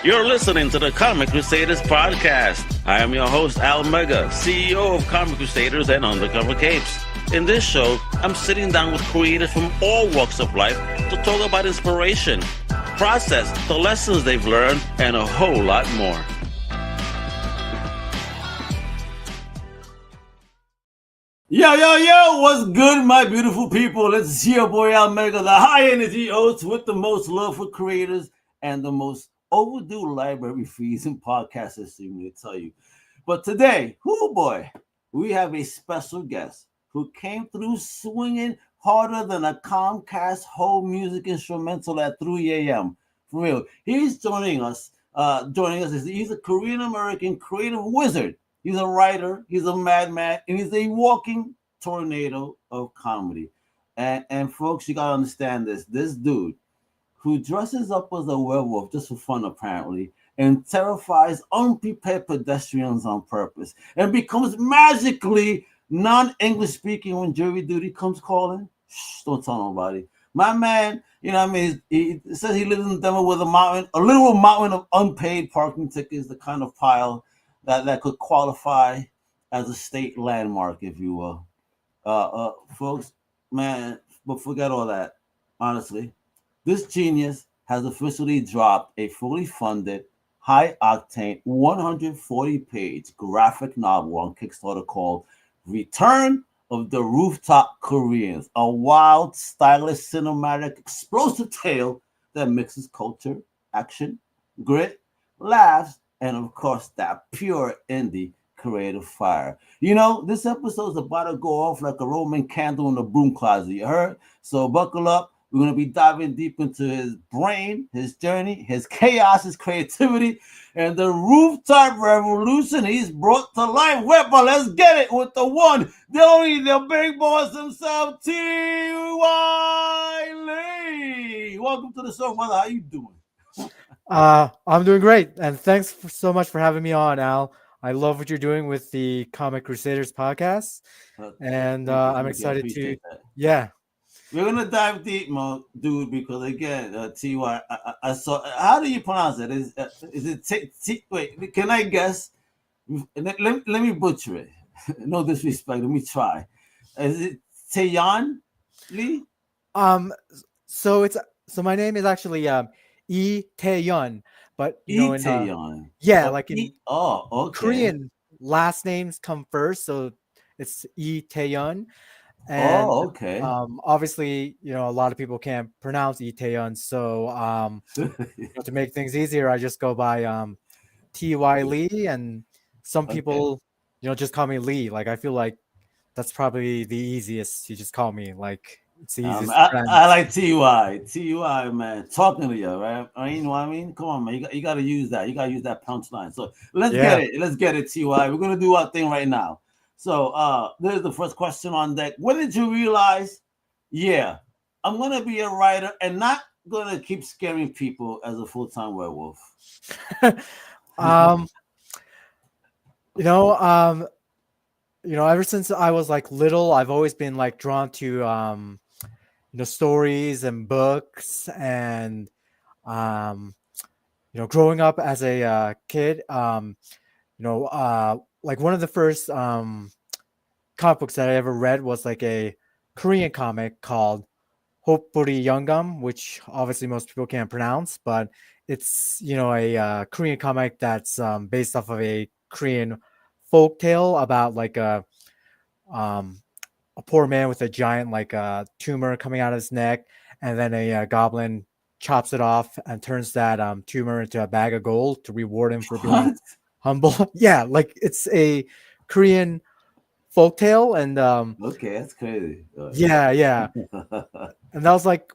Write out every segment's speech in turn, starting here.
You're listening to the Comic Crusaders podcast. I am your host, Al Mega, CEO of Comic Crusaders and Undercover Capes. In this show, I'm sitting down with creators from all walks of life to talk about inspiration, process, the lessons they've learned, and a whole lot more. Yo, what's good, my beautiful people? It's your boy Al Mega, the high energy host with the most love for creators and the most overdue library fees and podcast system, to tell you. But today, we have a special guest who came through swinging harder than a Comcast home music instrumental at 3 a.m. For real, he's joining us. He's a Korean American creative wizard. He's a writer, he's a madman, and he's a walking tornado of comedy. And folks, you gotta understand this. This dude who dresses up as a werewolf just for fun, apparently, and terrifies unprepared pedestrians on purpose, and becomes magically non-English speaking when jury duty comes calling. Shh, don't tell nobody. My man, you know what I mean? He says he lives in Denver with a literal mountain of unpaid parking tickets, the kind of pile that could qualify as a state landmark, if you will. Folks, man, but forget all that. Honestly, this genius has officially dropped a fully funded, high-octane, 140-page graphic novel on Kickstarter called Return of the Rooftop Koreans, a wild, stylish, cinematic, explosive tale that mixes culture, action, grit, laughs, and of course, that pure indie creative fire. You know, this episode's about to go off like a Roman candle in a broom closet, you heard? So buckle up. We're going to be diving deep into his brain, his journey, his chaos, his creativity, and the rooftop revolution he's brought to life. But let's get it with the one, the only, the big boss himself, T.Y. Lee. Welcome to the show, brother. How you doing? I'm doing great, and thanks so much for having me on, Al. I love what you're doing with the Comic Crusaders podcast, and I'm excited to. That. Yeah, we're gonna dive deep, dude, because again, Ty, I saw. How do you pronounce it? Is it wait? Can I guess? Let me butcher it. No disrespect. Let me try. Is it Tae-Yeon Lee? So my name is actually Tae-Yeon, but you know, Tae-Yeon. like in okay. Korean, last names come first, so it's Tae-Yeon. And okay. Obviously, you know, a lot of people can't pronounce Tae-Yeon, so to make things easier, I just go by T.Y. Lee, and some people, you know, just call me Lee. Like, I feel like that's probably the easiest. You just call me, like, it's the easiest. I like Ty, man. Talking to you, right? You know what I mean? Come on, man. You got to use that. You got to use that punchline. So let's get it. Let's get it, Ty. We're gonna do our thing right now. So there's the first question on deck. When did you realize, I'm gonna be a writer and not gonna keep scaring people as a full-time werewolf? Ever since I was like little, I've always been like drawn to stories and books, and growing up as a kid, like one of the first comic books that I ever read was like a Korean comic called Hopburi Yeongam, which obviously most people can't pronounce, but it's a Korean comic that's based off of a Korean folk tale about like a poor man with a giant tumor coming out of his neck, and then a goblin chops it off and turns that tumor into a bag of gold to reward him for being humble. Yeah, like it's a Korean folktale, and okay, that's crazy. Yeah. And that was like,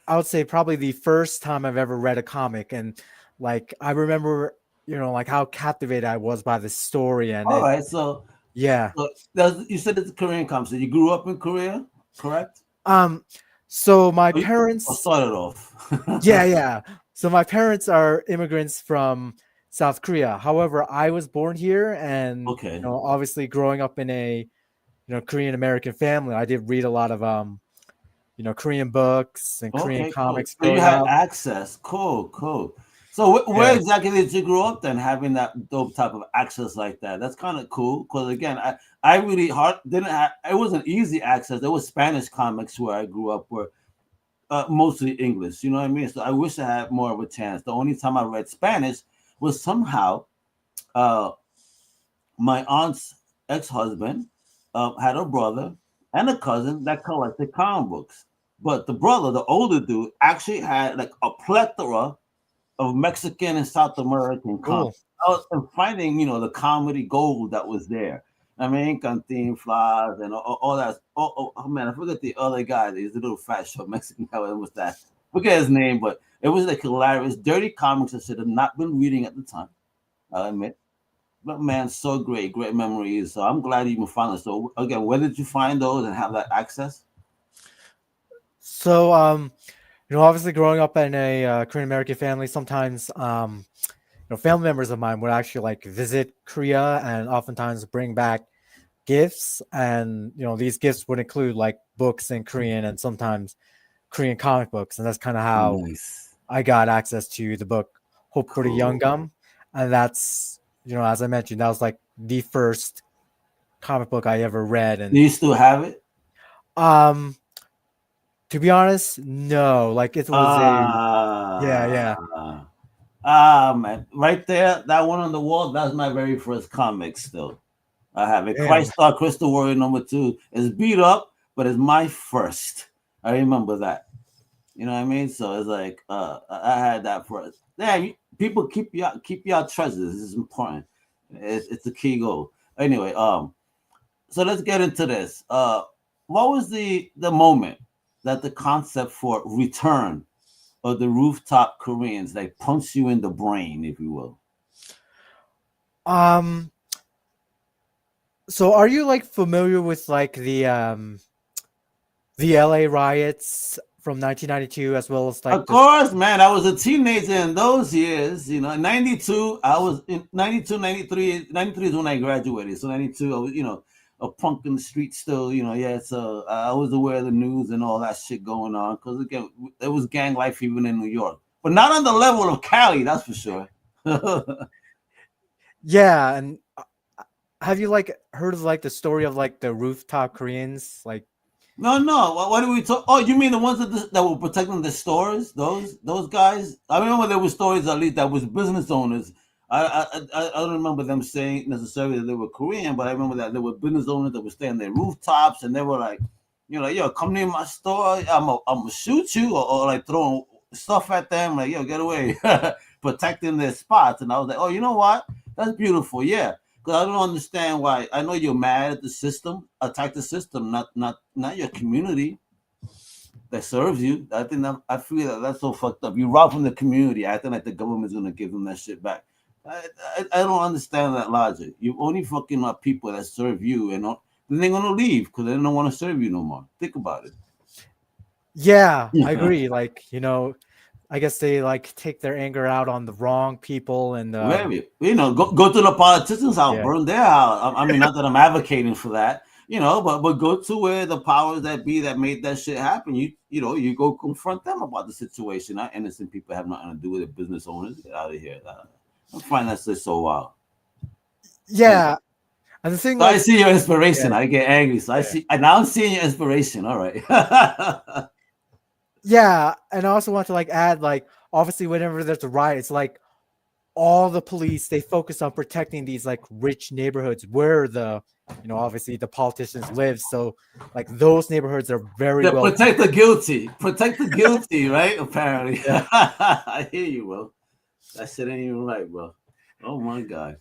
I would say probably the first time I've ever read a comic, and like I remember, like how captivated I was by the story. And all right, so yeah, you said it's a Korean comic. So you grew up in Korea, correct? So my parents started off. yeah. So my parents are immigrants from South Korea. However, I was born here, and obviously growing up in a Korean American family, I did read a lot of Korean books and Korean comics. Cool. So you had access. Cool. So where Yeah. exactly did you grow up then, having that dope type of access like that? That's kind of cool. Because again, I really hard didn't have. It wasn't easy access. There was Spanish comics where I grew up, where mostly English. You know what I mean? So I wish I had more of a chance. The only time I read Spanish was somehow uh, my aunt's ex-husband had a brother and a cousin that collected comic books. But the brother, the older dude, actually had like a plethora of Mexican and South American comics. Cool. I was and finding, the comedy gold that was there. I mean, Cantinflas and all that. Oh, man, I forget the other guy. He's a little fat, short Mexican guy with a mustache. Forget his name, but it was like hilarious, dirty comics I should have not been reading at the time. I admit. But man, so great memories. So I'm glad you even found it. So again, where did you find those and have that access? So, obviously growing up in a Korean American family, sometimes, family members of mine would actually like visit Korea and oftentimes bring back gifts. And, these gifts would include like books in Korean and sometimes Korean comic books. And that's kind of how Nice. I got access to the book Hope for the Young Cool. Gum. And that's, as I mentioned, that was like the first comic book I ever read. Do And you still have it? um to be honest, no. Like it was yeah. Man, right there, that one on the wall. That's my very first comic. Still, I have it. Damn. Christ Star Crystal Warrior #2 is beat up, but it's my first. I remember that. You know what I mean? So it's like I had that first. Yeah, people keep your treasures. This is important. It's the key goal. Anyway, so let's get into this. What was the moment that the concept for return of the Rooftop Koreans like punch you in the brain, if you will? Um so are you like familiar with like the LA riots from 1992 as well as like Of course, man. I was a teenager in those years. 92. I was in 92, 93. 93 is when I graduated. So 92, I was, a punk in the street still. Yeah. So I was aware of the news and all that shit going on. Because again, there was gang life even in New York, but not on the level of Cali. That's for sure. Yeah, and have you like heard of like the story of like the Rooftop Koreans? Like No, no. What do we talk? Oh, you mean the ones that were protecting the stores? Those guys. I remember there were stories at least that was business owners. I don't remember them saying necessarily that they were Korean, but I remember that there were business owners that were staying on their rooftops and they were like, yo, come near my store. I'm gonna shoot you, or like throwing stuff at them, like, yo, get away, protecting their spots. And I was like, oh, you know what? That's beautiful. Yeah. Because I don't understand why. I know you're mad at the system. Attack the system, not your community that serves you. I feel that that's so fucked up. You rob from the community, acting like the government's gonna give them that shit back. I don't understand that logic. You only fucking up people that serve you, and then they're gonna leave because they don't want to serve you no more. Think about it. yeah, I agree. Like, I guess they like take their anger out on the wrong people and Maybe go to the politicians' house, yeah. burn their house. I mean, not that I'm advocating for that, but go to where the powers that be that made that shit happen. You go confront them about the situation. Not innocent people have nothing to do with it. Business owners, get out of here. I find that shit so wild. Yeah. And the thing, So like, I see your inspiration. yeah. I get angry. So I see, and now I'm seeing your inspiration. All right. Yeah, and I also want to like add, like, obviously whenever there's a riot, it's like all the police, they focus on protecting these like rich neighborhoods where the obviously the politicians live. So like those neighborhoods are very well Protect the guilty. Protect the guilty, right? Apparently. Yeah. I hear you, bro. That shit ain't even right, bro. Oh my god.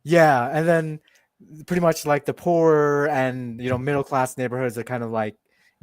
Yeah, and then pretty much like the poor and middle class neighborhoods are kind of like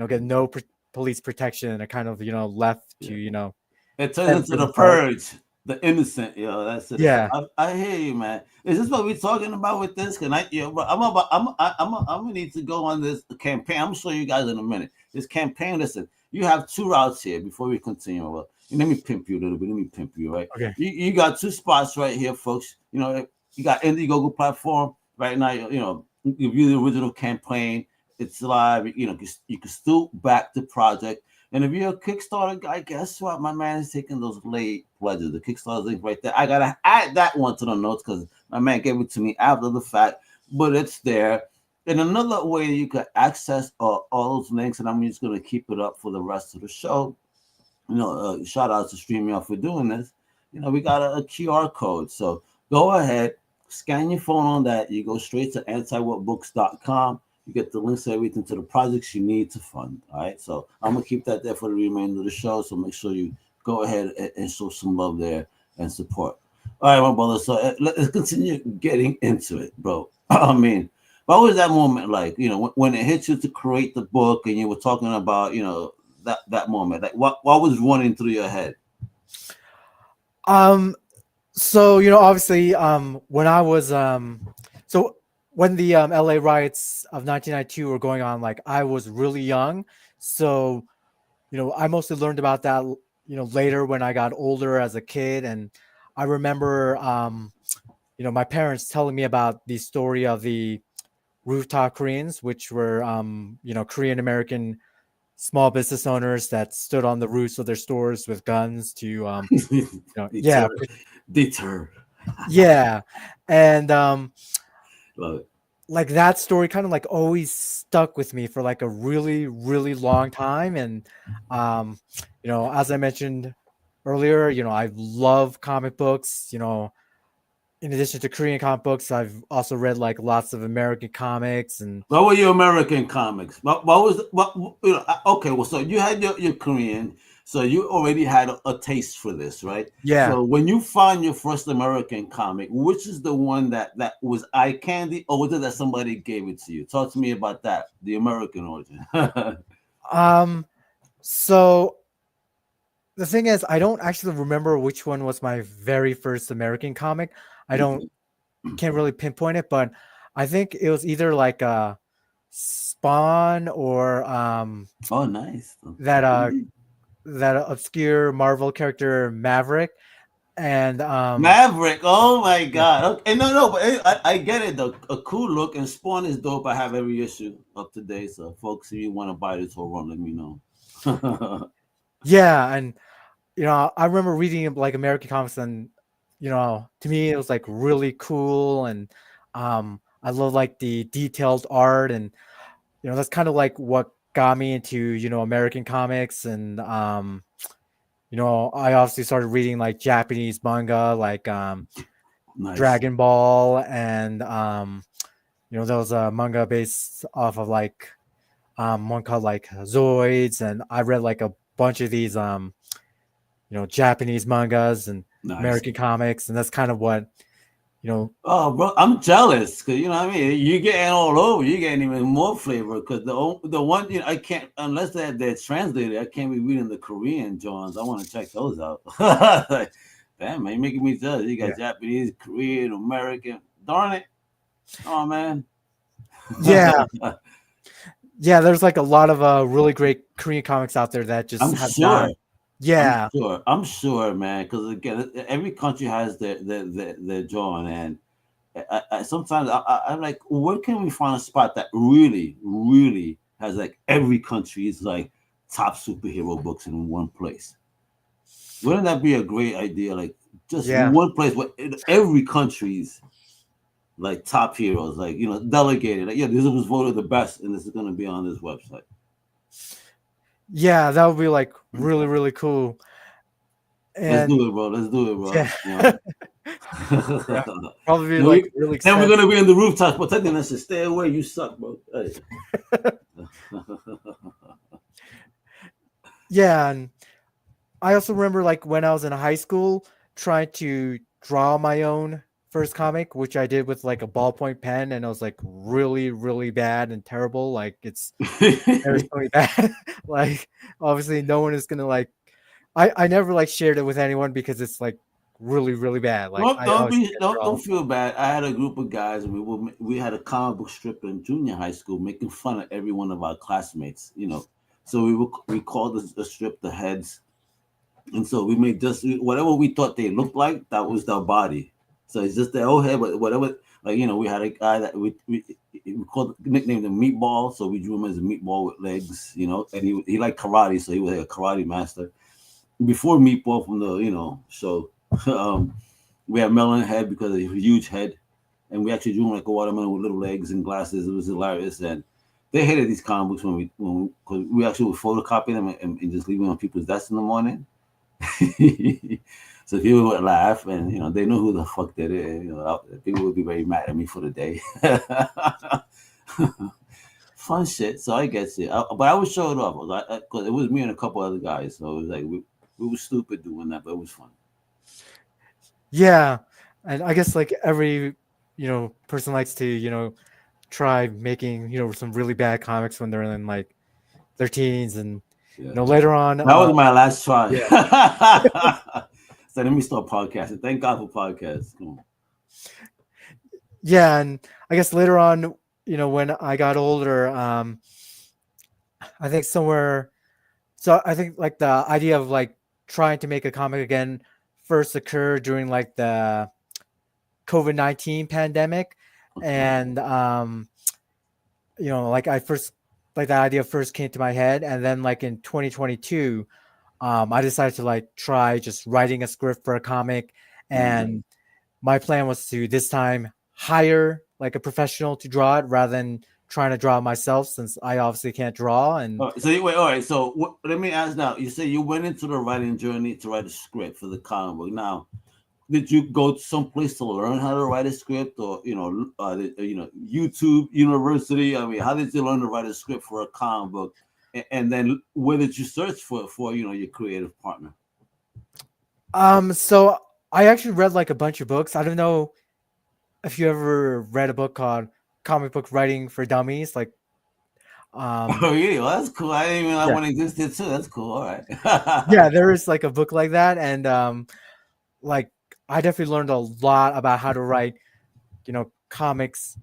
get no police protection and are kind of left to It turns into the purge, the innocent. That's it. Yeah. I hear you, man. Is this what we're talking about with this? Can I? Bro, I'm gonna need to go on this campaign. I'm gonna show you guys in a minute. This campaign. Listen, you have two routes here before we continue. Well, let me pimp you a little bit. Let me pimp you, right? Okay. You got two spots right here, folks. You got Indiegogo platform right now. You view the original campaign. It's live. You can still back the project. And if you're a Kickstarter guy, guess what? My man is taking those late pledges. The Kickstarter link right there. I gotta add that one to the notes because my man gave it to me after the fact, but it's there. And another way you can access all those links, and I'm just gonna keep it up for the rest of the show. Shout out to StreamYard for doing this. We got a QR code. So go ahead, scan your phone on that. You go straight to antiwhatbooks.com. You get the links to everything to the projects you need to fund. All right. So I'm gonna keep that there for the remainder of the show. So make sure you go ahead and show some love there and support. All right, my brother. So let's continue getting into it, bro. I mean, what was that moment like? When it hit you to create the book, and you were talking about, that moment, like what was running through your head? So obviously, when I was so when the LA riots of 1992 were going on, like I was really young, so I mostly learned about that later when I got older as a kid. And I remember my parents telling me about the story of the Rooftop Koreans, which were Korean American small business owners that stood on the roofs of their stores with guns to deter. Yeah. And Love it. like that story kind of like always stuck with me for like a really, really long time. And as I mentioned earlier, I love comic books. In addition to Korean comic books, I've also read like lots of American comics. And what were your American comics? What was okay? Well, so you had your Korean, so you already had a taste for this, right? Yeah. So when you found your first American comic, which is the one that was eye candy, or was it that somebody gave it to you? Talk to me about that, the American origin. So the thing is, I don't actually remember which one was my very first American comic. I can't really pinpoint it, but I think it was either like a Spawn or oh, nice. that obscure Marvel character Maverick. And Maverick, oh my god. Okay, no, but I get it though. A cool look, and Spawn is dope. I have every issue up to date. So folks, if you want to buy this whole run, let me know. Yeah, and I remember reading like American comics, and to me it was like really cool. And I love like the detailed art, and that's kind of like what got me into American comics. And I obviously started reading like Japanese manga, like Nice. Dragon Ball, and those manga based off of like one called like Zoids. And I read like a bunch of these Japanese mangas and Nice. American comics, and that's kind of what Oh, bro, I'm jealous because what I mean. You're getting all over. You're getting even more flavor because the one I can't, unless they're translated. I can't be reading the Korean Johns. I want to check those out. Like, damn, man, you're making me jealous. You got Japanese, Korean, American. Darn it! Oh man. Yeah. Yeah, there's like a lot of really great Korean comics out there that just I'm sure. Yeah, I'm sure, man. Because again, every country has their drawing, and sometimes I'm like, where can we find a spot that really, really has like every country's like top superhero books in one place? Wouldn't that be a great idea? Like just one place where every country's like top heroes, like delegated. Like, this was voted the best, and this is going to be on this website. Yeah, that would be like really, really cool. And let's do it, bro. Yeah. Yeah, probably be like really excited. Then we're gonna be in the rooftops protecting us. Stay away, you suck, bro. Hey. Yeah, and I also remember like when I was in high school trying to draw my own first comic, which I did with like a ballpoint pen, and it was like really, really bad and terrible. Like it's very bad. Like obviously no one is gonna like. I never like shared it with anyone because it's like really, really bad. Like don't feel bad. I had a group of guys, and we had a comic book strip in junior high school, making fun of every one of our classmates. So we called the strip the Heads, and so we made just whatever we thought they looked like. That was their body. So it's just their old head, but Like, you know, we had a guy that we called nicknamed him Meatball, so we drew him as a meatball with legs, you know, and he liked karate, so he was like a karate master. Before Meatball from the, you know, show, we had Melon Head because of his huge head, and we actually drew him like a watermelon with little legs and glasses. It was hilarious, and they hated these comic books because we actually would photocopy them and just leave them on people's desks in the morning. So people would laugh, and you know they knew who the fuck did it. And, you know, people would be very mad at me for the day. Fun shit. So I get it, but I would show it off because it was me and a couple other guys. So it was like we were stupid doing that, but it was fun. Yeah, and I guess like every person likes to try making some really bad comics when they're in like their teens, and later on. That was my last try. Yeah. So let me start podcasting. Thank God for podcasts. Come on. Yeah, and I guess later on, when I got older, I think somewhere. So I think like the idea of like trying to make a comic again first occurred during like the COVID-19 pandemic, and like I first like that idea first came to my head, and then like in 2022. I decided to like try just writing a script for a comic, and my plan was to this time hire like a professional to draw it rather than trying to draw it myself, since I obviously can't draw. And so wait, all right. So let me ask now. You say you went into the writing journey to write a script for the comic book. Now, did you go someplace to learn how to write a script, or YouTube University? I mean, how did you learn to write a script for a comic book? And then where did you search for your creative partner? So I actually read like a bunch of books. I don't know if you ever read a book called Comic Book Writing for Dummies. Like, oh really? Well, that's cool. I didn't even know that one existed too. That's cool. All right. Yeah, there is like a book like that, and like I definitely learned a lot about how to write, comics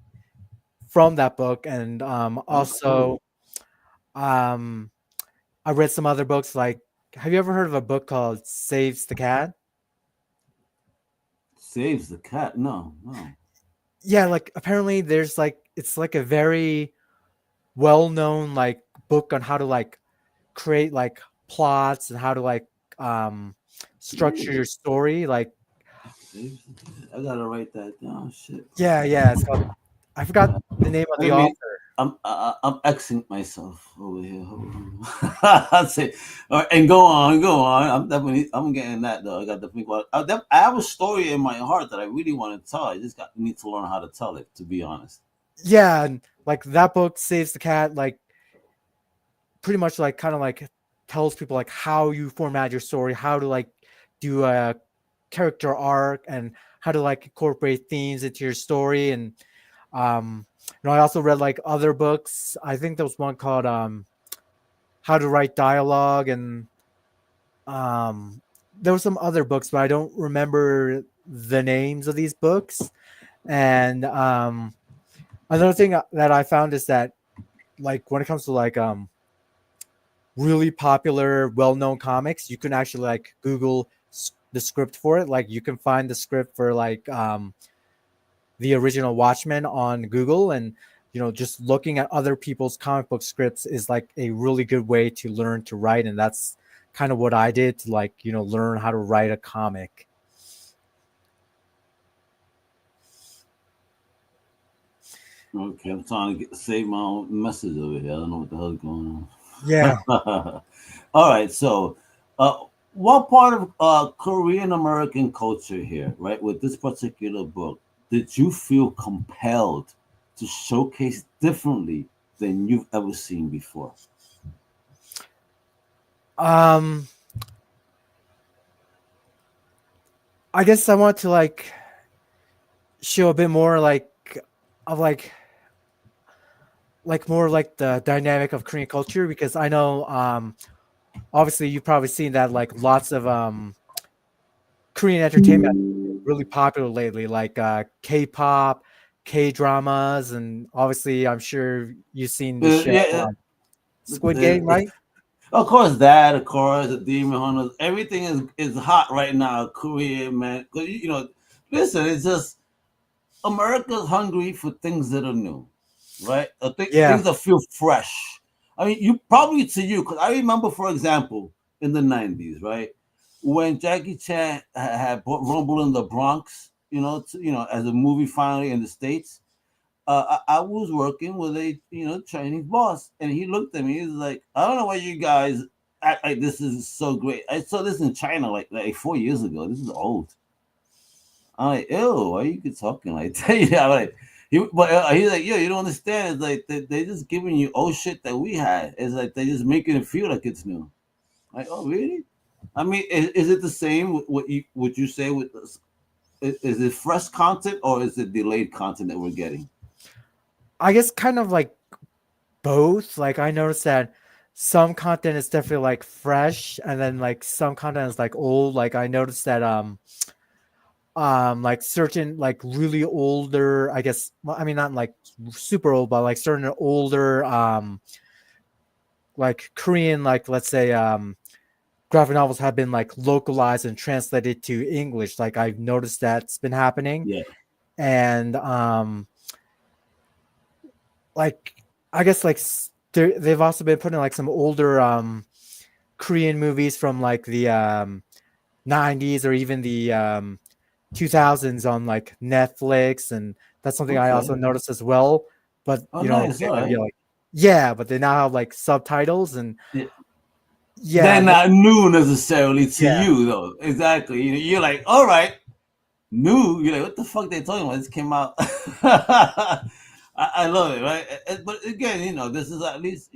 from that book, and also. I read some other books. Like, have you ever heard of a book called Saves the Cat? Saves the Cat? No. Yeah, like apparently there's like it's like a very well-known like book on how to like create like plots and how to like structure your story. Like, I gotta write that down. Shit. Yeah. It's called, I forgot the name of the author. I'm Xing myself over here. I'll say, all right, and go on. I'm getting that though. I got to think about it. I have a story in my heart that I really want to tell. I just need to learn how to tell it, to be honest. Yeah, and like that book, Saves the Cat, like pretty much like kind of like tells people like how you format your story, how to like do a character arc, and how to like incorporate themes into your story. And I also read like other books. I think there was one called How to Write Dialogue, and there were some other books, but I don't remember the names of these books. And another thing that I found is that like when it comes to like really popular, well-known comics, you can actually like Google the script for it. Like you can find the script for like the original Watchmen on Google, and just looking at other people's comic book scripts is like a really good way to learn to write, and that's kind of what I did to like learn how to write a comic. Okay, I'm trying to save my own message over here. I don't know what the hell's going on. Yeah. All right, so what part of Korean American culture here, right, with this particular book, did you feel compelled to showcase differently than you've ever seen before? I guess I want to like show a bit more like of like more like the dynamic of Korean culture, because I know obviously you've probably seen that like lots of Korean entertainment really popular lately, like K-pop, K-dramas, and obviously I'm sure you've seen the show Squid Game, right? Of course, that. Of course, the Demon Hunters. Everything is hot right now, Korean, man. Because listen, it's just America's hungry for things that are new, right? Yeah. Things that feel fresh. I mean, you probably to you, because I remember, for example, in the '90s, right, when Jackie Chan had brought Rumble in the Bronx, as a movie finally in the States. I was working with a Chinese boss, and he looked at me. He's like, "I don't know why you guys act like this is so great. I saw this in China like 4 years ago. This is old." I'm like, "Ew, why you keep talking like that?" Yeah, like he's like, "Yo, you don't understand. It's like they just giving you old shit that we had. It's like they just making it feel like it's new." Like, oh really? I mean, is it the same? What you say with this? Is it fresh content or is it delayed content that we're getting? I guess kind of like both. Like I noticed that some content is definitely like fresh, and then like some content is like old. Like I noticed that like certain like really older, I guess, well, I mean not like super old, but like certain older like Korean, like let's say graphic novels have been like localized and translated to English. Like I've noticed that's been happening. Yeah. And like I guess like they've also been putting like some older Korean movies from like the 90s or even the 2000s on like Netflix, and that's something I Okay. also noticed as well. But Oh, nice. All right. like, yeah, but they now have like subtitles, and Yeah. yeah, They're not new necessarily to yeah, you, though. Exactly. You're like, all right, new. You're like, what the fuck they talking about? This came out. I love it, right? But again, this is at least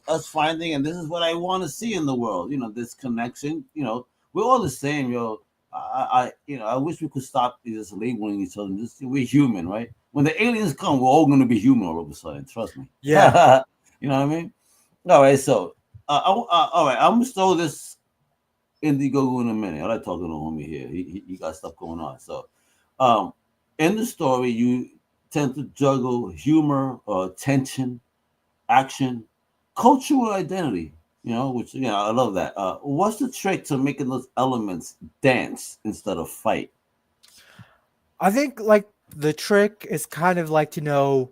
us finding, and this is what I want to see in the world. This connection. We're all the same, yo. I wish we could stop just labeling each other. Just we're human, right? When the aliens come, we're all going to be human all of a sudden. Trust me. yeah. You know what I mean? All right, so all right, I'm gonna throw this Indiegogo in a minute. I like talking to homie here. He got stuff going on. So, um, in the story, you tend to juggle humor, tension, action, cultural identity. Which I love that. What's the trick to making those elements dance instead of fight? I think like the trick is kind of like to know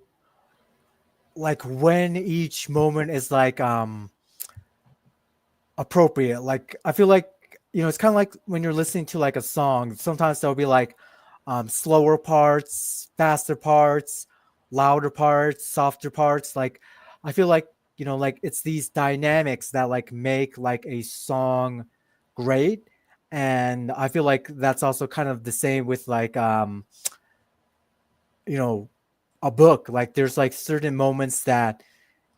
like when each moment is like appropriate. Like I feel like it's kind of like when you're listening to like a song. Sometimes there'll be like slower parts, faster parts, louder parts, softer parts. Like I feel like like it's these dynamics that like make like a song great, and I feel like that's also kind of the same with like you know a book. Like there's like certain moments that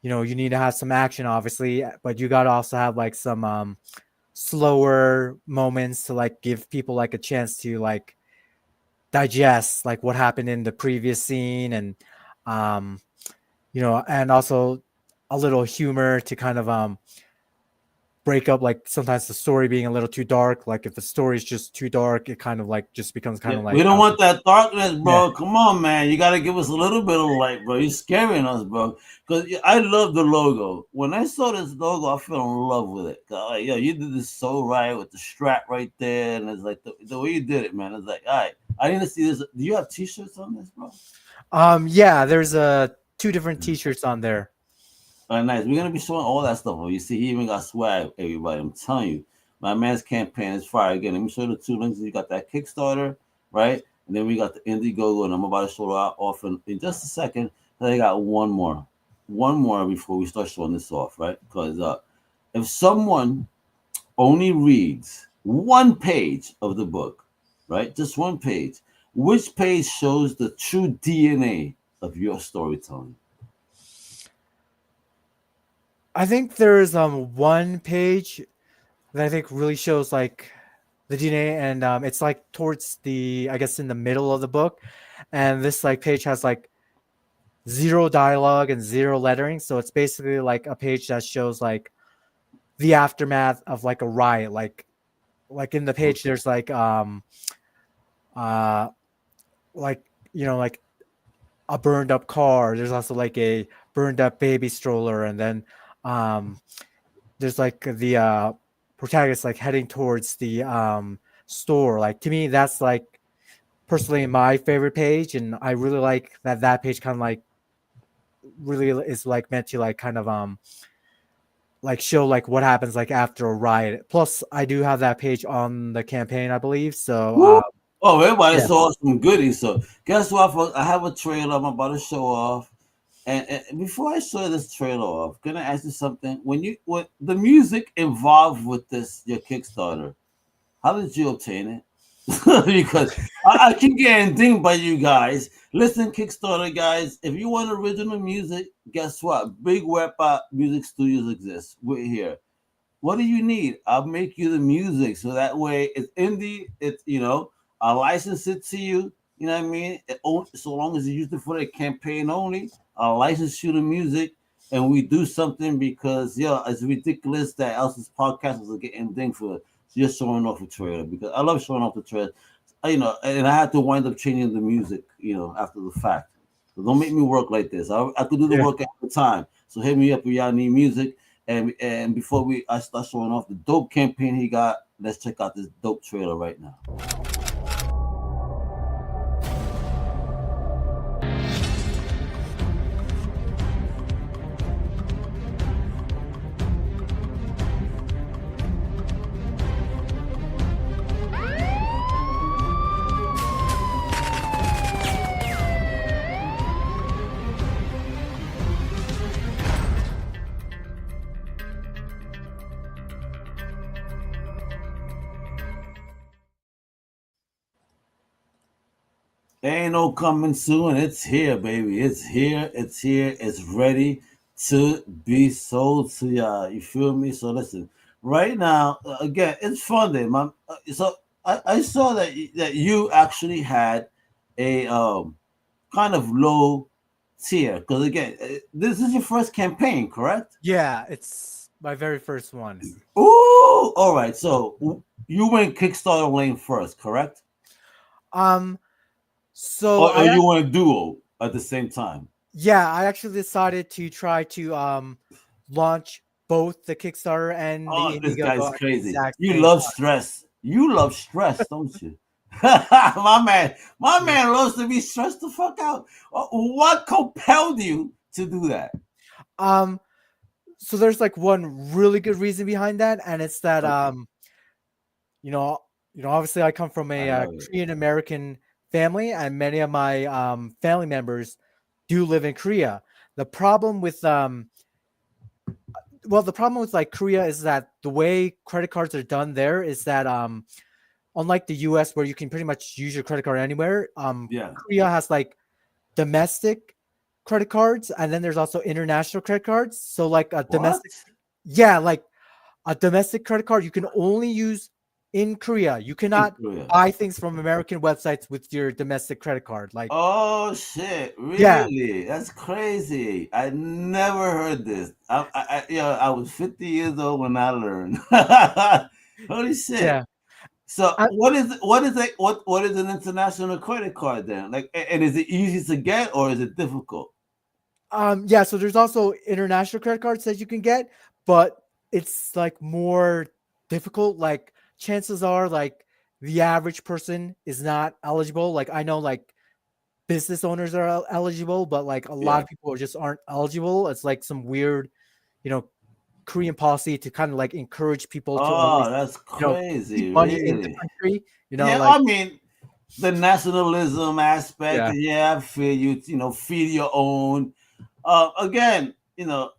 you need to have some action obviously, but you got to also have like some slower moments to like give people like a chance to like digest like what happened in the previous scene, and um and also a little humor to kind of break up like sometimes the story being a little too dark. Like if the story is just too dark, it kind of like just becomes kind Yeah, of we like don't want that darkness, yeah, bro. Come on, man. You got to give us a little bit of light, bro. You're scaring us, bro. Because I love the logo. When I saw this logo, I fell in love with it. Like, yo, you did this so right with the strap right there. And it's like the way you did it, man. It's like, all right, I need to see this. Do you have t shirts on this, bro? yeah, there's two different t-shirts on there. All right, nice. We're going to be showing all that stuff. You see, he even got swag, everybody. I'm telling you. My man's campaign is fire. Again, let me show you the two links. You got that Kickstarter, right? And then we got the Indiegogo, and I'm about to show it off in just a second. Then I got one more. One more before we start showing this off, right? Because if someone only reads one page of the book, right? Just one page, which page shows the true DNA of your storytelling? I think there's one page that I think really shows like the DNA, and it's like towards the, I guess, in the middle of the book, and this like page has like zero dialogue and zero lettering, so it's basically like a page that shows like the aftermath of like a riot. Like in the page Okay. there's uh like like a burned up car. There's also like a burned up baby stroller, and then um there's like the protagonist like heading towards the store. Like to me that's like personally my favorite page, and I really like that page kind of like really is like meant to like kind of like show like what happens like after a riot. Plus, I do have that page on the campaign, I believe. So Woo! Oh, everybody yeah, saw some goodies. So guess what? Folks? I have a trailer I'm about to show off. And before I show this trailer off, can I ask you something? When the music involved with this your Kickstarter, how did you obtain it? Because I keep getting dinged by you guys. Listen, Kickstarter guys, if you want original music, guess what? Big Wepa Music Studios exists. We're here. What do you need? I'll make you the music so that way it's indie. It's I'll license it to you. You know what I mean? So long as you use it for the campaign only, I'll license you the music, and we do something because it's ridiculous that else's podcasters are getting dinged for just showing off a trailer because I love showing off the trailer. And I had to wind up changing the music, after the fact. So don't make me work like this. I could do the yeah. work at the time. So hit me up if y'all need music. And before I start showing off the dope campaign he got, let's check out this dope trailer right now. Ain't no coming soon. It's here, baby. It's here. It's here. It's ready to be sold to y'all. You feel me? So listen, right now, again, it's Sunday, man. So I saw that you actually had a kind of low tier because again, this is your first campaign, correct? Yeah, it's my very first one. Ooh, all right. So you went Kickstarter lane first, correct? So Or you went duo at the same time? yeah, I actually decided to try to launch both the Kickstarter and the Oh, this guy's Indiegogo at the crazy. exact You same love time. stress. You love stress, don't you? My man loves to be stressed the fuck out. What compelled you to do that? Um, so there's like one really good reason behind that, and it's that Okay, you know, obviously I come from I a love it. Korean American family, and many of my family members do live in Korea. The problem with the problem with like Korea is that the way credit cards are done there is that unlike the US where you can pretty much use your credit card anywhere, Yeah. Korea has like domestic credit cards, and then there's also international credit cards. So like a What? domestic, yeah, like a domestic credit card you can only use in Korea. You In cannot Korea. buy things from American websites with your domestic credit card. Like, Oh shit! yeah, Really? That's crazy. I never heard this. I was 50 years old when I learned. Holy shit! yeah. So I, what is an international credit card then? Like, and is it easy to get or is it difficult? yeah, so there's also international credit cards that you can get, but it's like more difficult. Like chances are like the average person is not eligible. Like I know like business owners are eligible, but like a lot Yeah. of people just aren't eligible. It's like some weird, you know, Korean policy to kind of like encourage people to always, Oh, that's keep crazy. money in the Really? country. Yeah. Like I mean, the nationalism aspect. yeah. Yeah, I feel you. Feed your own. Again, I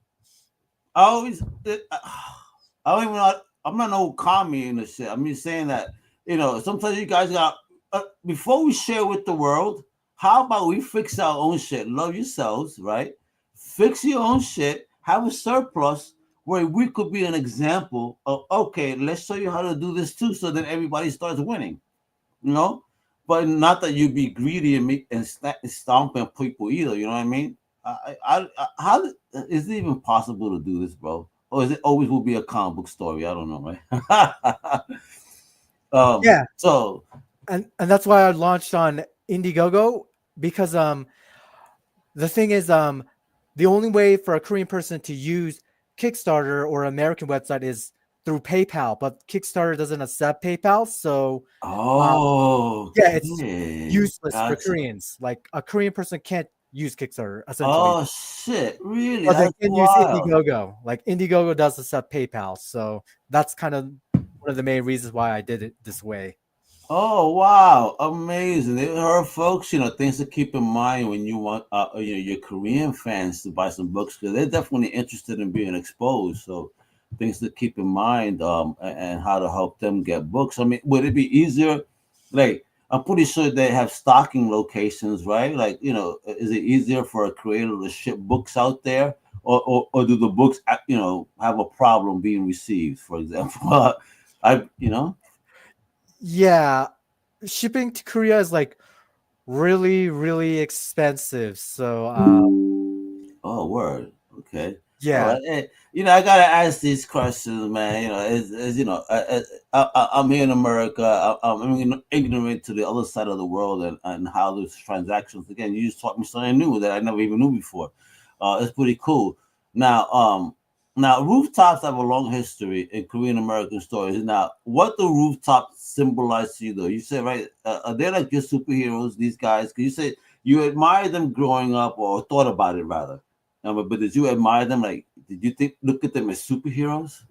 always, I don't even know. I'm not no commie in the shit. I'm just saying that, sometimes you guys got, before we share with the world, how about we fix our own shit? Love yourselves, right? Fix your own shit, have a surplus where we could be an example of, okay, let's show you how to do this too. So then everybody starts winning, you know? But not that you be greedy and stomping people either, you know what I mean? How is it even possible to do this, bro? Or is it always will be a comic book story? I don't know, right? Yeah. So And that's why I launched on Indiegogo because the thing is the only way for a Korean person to use Kickstarter or American website is through PayPal, but Kickstarter doesn't accept PayPal, so yeah, it's Okay. useless for Gotcha. Koreans. Like a Korean person can't use Kickstarter essentially, Oh shit! Really? but they That's can use wild. Indiegogo. Like Indiegogo does accept PayPal, so that's kind of one of the main reasons why I did it this way. Oh wow, amazing! There are folks, things to keep in mind when you want, your Korean fans to buy some books because they're definitely interested in being exposed. So, things to keep in mind, and how to help them get books. I mean, would it be easier? Like, I'm pretty sure they have stocking locations, right? Like, is it easier for a creator to ship books out there, or do the books, have a problem being received? For example, I, you know. Yeah, shipping to Korea is like really, really expensive. So Oh, word. Okay. All yeah, right. Hey, I gotta ask these questions, man. I'm here in America. I'm ignorant to the other side of the world and how those transactions. Again, you just taught me something new that I never even knew before. It's pretty cool. Now, rooftops have a long history in Korean American stories. Now, what do rooftops symbolize to you, though? You said, right? Are they like your superheroes? These guys? Because you said you admired them growing up, or thought about it rather. But did you admire them? Like, did you look at them as superheroes?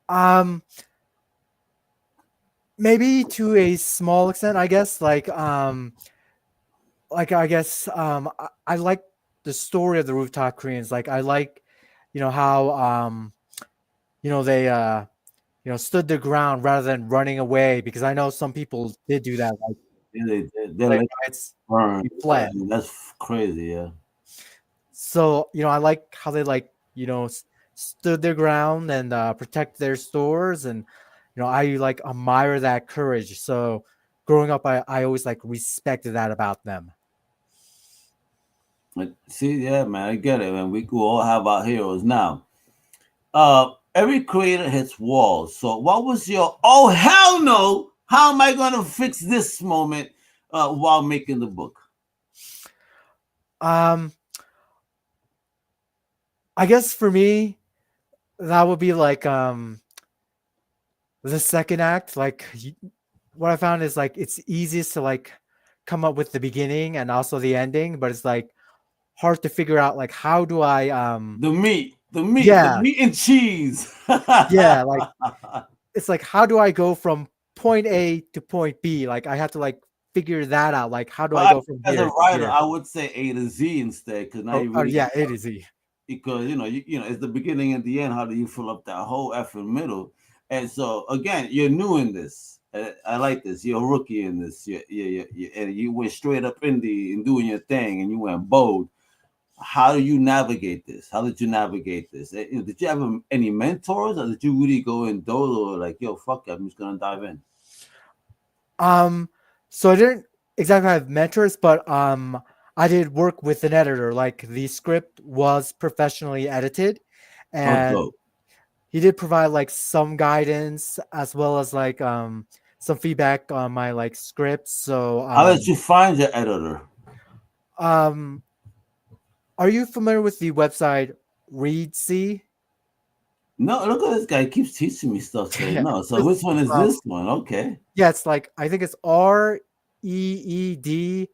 um, maybe to a small extent, I guess. Like I guess I like the story of the Rooftop Koreans. Like I like, how they stood their ground rather than running away, because I know some people did do that. Like Yeah, they like like riots, burn. they I fled. mean, that's crazy. Yeah. So I like how they like stood their ground and protect their stores, and I like admire that courage. So growing up, I always like respected that about them. See, yeah, man, I get it, man. We could all have our heroes now. Every creator hits walls. So, what was your oh hell no? How am I gonna fix this moment while making the book? Um, I guess for me, that would be like the second act. Like what I found is like it's easiest to like come up with the beginning and also the ending, but it's like hard to figure out like how do I The yeah, meat and cheese. yeah, like it's like how do I go from point A to point B? Like I have to like figure that out. Like how do I Well, go from as here a to writer, here? I would say A to Z instead, because now Oh, you oh really yeah, it is E. because it's the beginning and the end. How do you fill up that whole effing middle? And so again, you're new in this. I like this. You're a rookie in this. And you went straight up indie and doing your thing, and you went bold. How do you navigate this? How did you navigate this? Did you have any mentors, or did you really go in dolo like, yo, fuck it, I'm just gonna dive in? Um, so I didn't exactly have mentors, but I did work with an editor. Like the script was professionally edited, Oh, and dope. he did provide like some guidance as well as like some feedback on my like script. So How did you find your editor? um are you familiar with the website Readsy? No, look at this guy. He keeps teaching me stuff today. Yeah. No, so It's, which one is um, this one? Okay. yeah, it's like I think it's REEDSY.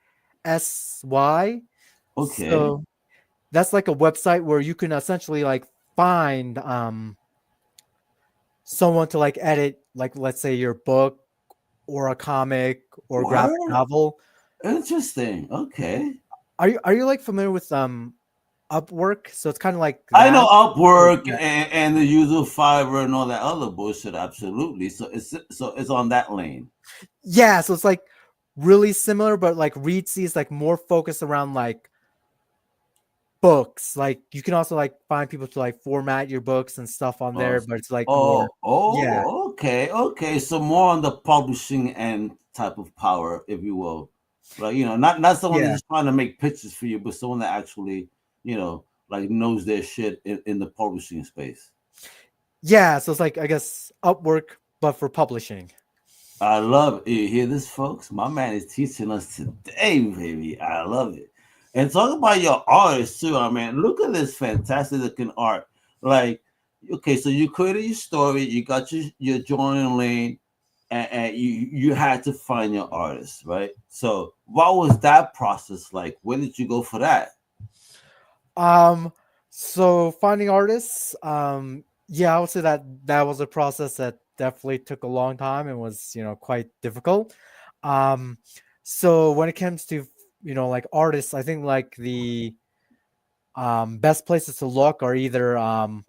Okay. So that's like a website where you can essentially like find someone to like edit, like let's say your book or a comic or graphic What? novel. Interesting. Okay. Are you like familiar with Upwork? So it's kind of like I know that. Upwork Yeah. and the usual Fiverr and all that other bullshit. Absolutely. So it's on that lane. Yeah, so it's like really similar, but like Readsy is like more focused around like books. Like you can also like find people to like format your books and stuff on Oh, there, but it's like more, yeah, okay, okay. So more on the publishing and type of power, if you will, right? Not someone that's yeah, just trying to make pictures for you, but someone that actually, like knows their shit in the publishing space. yeah. So it's like I guess Upwork, but for publishing. I love it. You hear this, folks? My man is teaching us today, baby. I love it. And talk about your artists too. I mean, look at this fantastic looking art. Like, okay, so you created your story, you got your drawing lane, and you had to find your artist, right? So what was that process like? Where did you go for that? Um, so finding artists, yeah, I would say that that was a process that definitely took a long time and was, quite difficult. Um, so when it comes to, like artists, I think like the best places to look are either on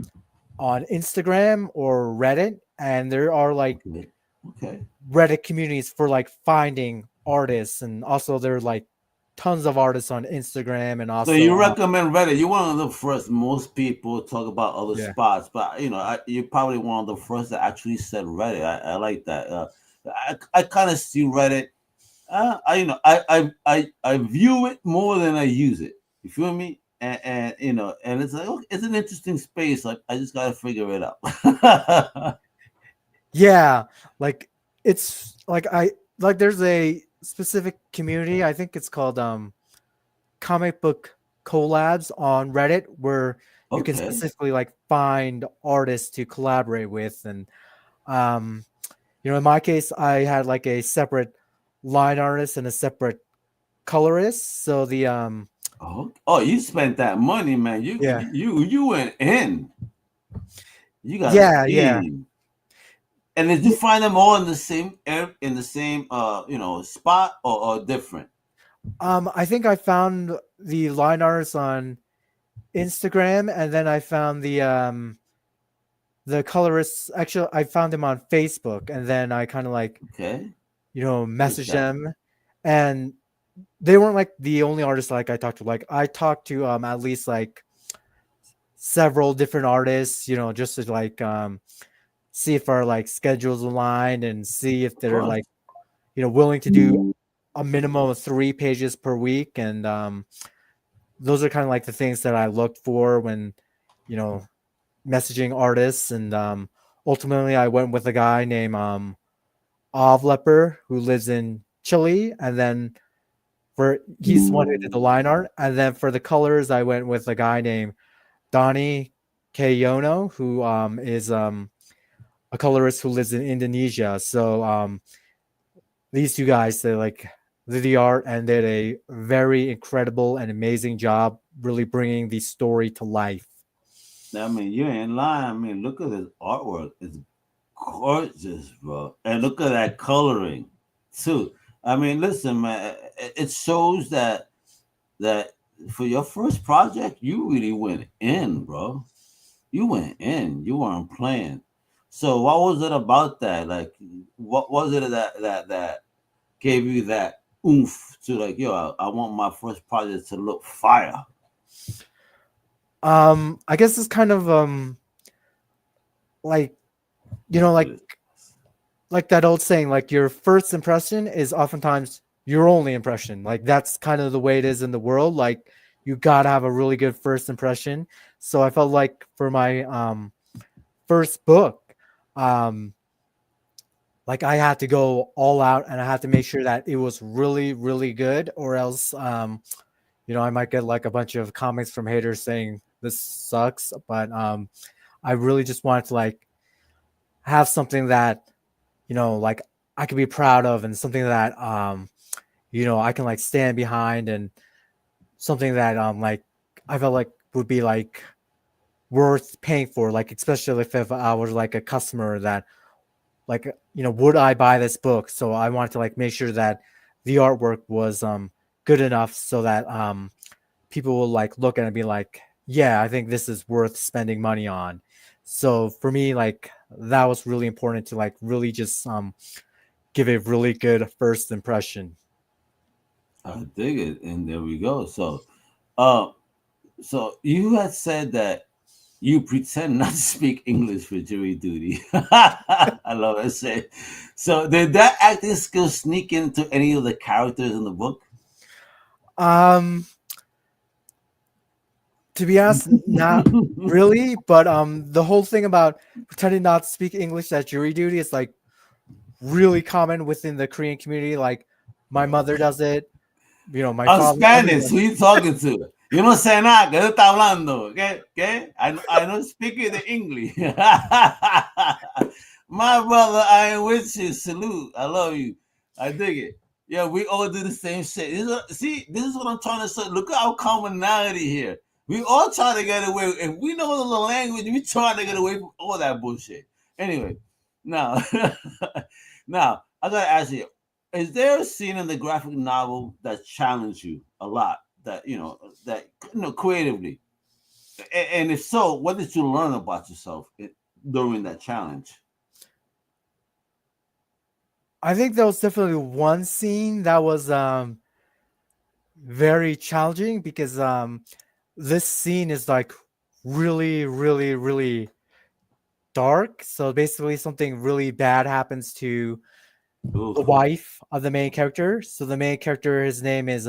Instagram or Reddit, and there are like Okay. Okay. Reddit communities for like finding artists, and also there are like tons of artists on Instagram, and So also you recommend Reddit? You're one of the first. Most people talk about other yeah. spots, but you're probably one of the first that actually said Reddit. I like that. I kind of see Reddit. I view it more than I use it. You feel me? And it's like, okay, it's an interesting space. Like I just gotta figure it out. Yeah, like it's like I like there's a specific community, I think it's called comic book collabs on Reddit, where you can Okay. specifically like find artists to collaborate with. And um in my case I had like a separate line artist and a separate colorist. So the Oh, you spent that money, man. You yeah. you went in. You got a Yeah, yeah. team. And did you find them all in the same spot or different? I think I found the line artists on Instagram, and then I found the colorists. Actually, I found them on Facebook, and then I kind of like Okay. Good messaged job. them, and they weren't like the only artists like I talked to. Like I talked to at least like several different artists, just to like see if our like schedules aligned and see if Of they're course. like willing to do a minimum of 3 pages per week. And those are kind of like the things that I looked for when you know messaging artists. And ultimately I went with a guy named Leper, who lives in Chile. And then for he's the one who did the line art. And then for the colors I went with a guy named Donnie Kayono, who is a colorist who lives in Indonesia. So these two guys, they like did the art and did a very incredible and amazing job, really bringing the story to life. I mean, you're in line. I mean, look at this artwork. It's gorgeous, bro. And look at that coloring, too. I mean, listen, man. It shows that for your first project, you really went in, bro. You went in. You weren't playing. So, what was it about that? Like, what was it that gave you that oomph to like, yo, I want my first project to look fire? I guess it's kind of like like that old saying, like your first impression is oftentimes your only impression. Like that's kind of the way it is in the world. Like you gotta have a really good first impression. So I felt like for my first book, um like I had to go all out, and I had to make sure that it was really, really good, or else I might get like a bunch of comments from haters saying this sucks. But I really just wanted to like have something that like I could be proud of, and something that I can like stand behind, and something that like I felt like would be like worth paying for, like especially if I was like a customer that like would I buy this book. So I wanted to like make sure that the artwork was good enough so that people will like look at it and be like, yeah, I think this is worth spending money on. So for me, like that was really important to like really just give a really good first impression. I dig it, and there we go. Uh, so you had said that you pretend not to speak English for jury duty. I love it. Say, so did that acting skill sneak into any of the characters in the book? Um, to be honest, not really. But the whole thing about pretending not to speak English at jury duty is like really common within the Korean community. Like my mother does it. My I'm father, Spanish. everyone. Who you talking to? Yo no sé nada, que él está hablando. ¿Qué? I don't speak the English. My brother, I am with you. Salute. I love you. I dig it. Yeah, we all do the same shit. This is what I'm trying to say. Look at our commonality here. We all try to get away. If we know the language, we try to get away from all that bullshit. Anyway, now, now I gotta ask you: is there a scene in the graphic novel that challenged you a lot? That creatively, and if so, what did you learn about yourself during that challenge? I think there was definitely one scene that was very challenging because this scene is like really, really, really dark. So basically, something really bad happens to Oof. the wife of the main character. So the main character, his name is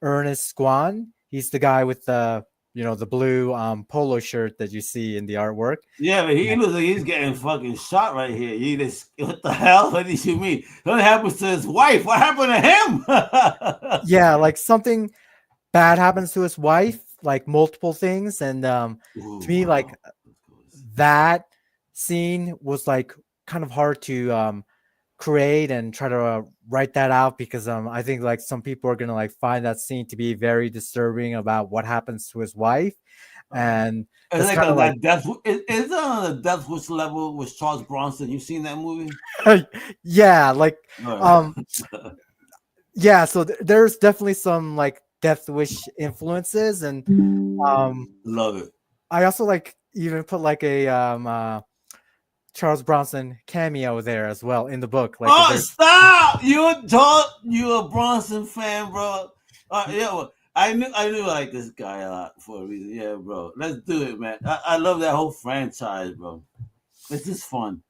Ernest Guan. He's the guy with the the blue polo shirt that you see in the artwork. Yeah, but he looks like he's getting fucking shot right here. What the hell? What did you mean? What happens to his wife? What happened to him? Yeah, like something bad happens to his wife, like multiple things, and Ooh, to me, like that scene was like kind of hard to create and try to write that out because I think like some people are gonna like find that scene to be very disturbing about what happens to his wife, and it's that's like kind of like that death. Is it on the Death Wish level with Charles Bronson? You seen that movie? yeah, like Right. yeah. So there's definitely some like Death Wish influences, and Love it. I also like even put like a Charles Bronson cameo there as well in the book. Like, Oh, stop! You a Bronson fan, bro? Yeah, well, I knew like this guy a lot for a reason. Yeah, bro. Let's do it, man. I love that whole franchise, bro. It's just fun.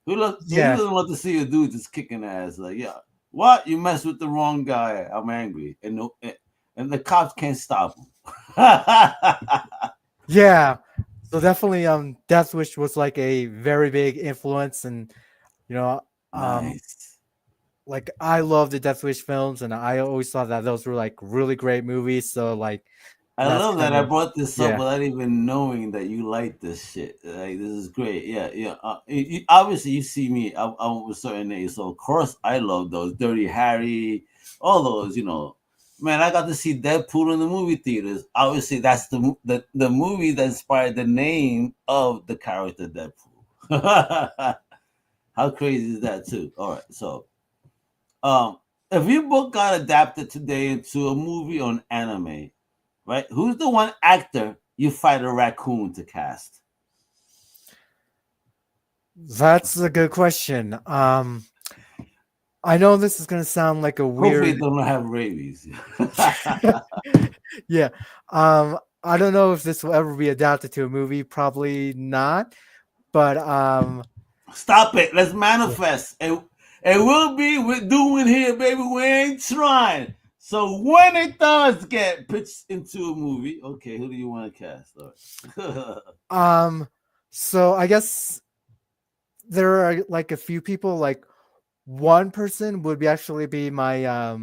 Who yeah, doesn't want to see a dude just kicking ass? Like, yeah, what? You messed with the wrong guy. I'm angry, and the cops can't stop him. yeah. So definitely, Death Wish was like a very big influence, and you know, um, Nice. like I love the Death Wish films, and I always thought that those were like really great movies. So like, I that's love that kind I of brought this up yeah, without even knowing that you like this shit. Like, this is great. Yeah, yeah. Obviously, you see me. I'm a certain age, so of course I love those Dirty Harry, all those. Man, I got to see Deadpool in the movie theaters. Obviously, that's the movie that inspired the name of the character Deadpool. How crazy is that, too? All right, so if your book got adapted today into a movie on anime, right? Who's the one actor you fight a raccoon to cast? that's a good question. I know this is gonna sound like a Hopefully, weird they don't have rabies. yeah. I don't know if this will ever be adapted to a movie. Probably not. But Stop it. Let's manifest. It will be. We're doing here, baby. We ain't trying. So when it does get pitched into a movie, okay, who do you want to cast? All right. so I guess there are like a few people. Like one person would be actually be my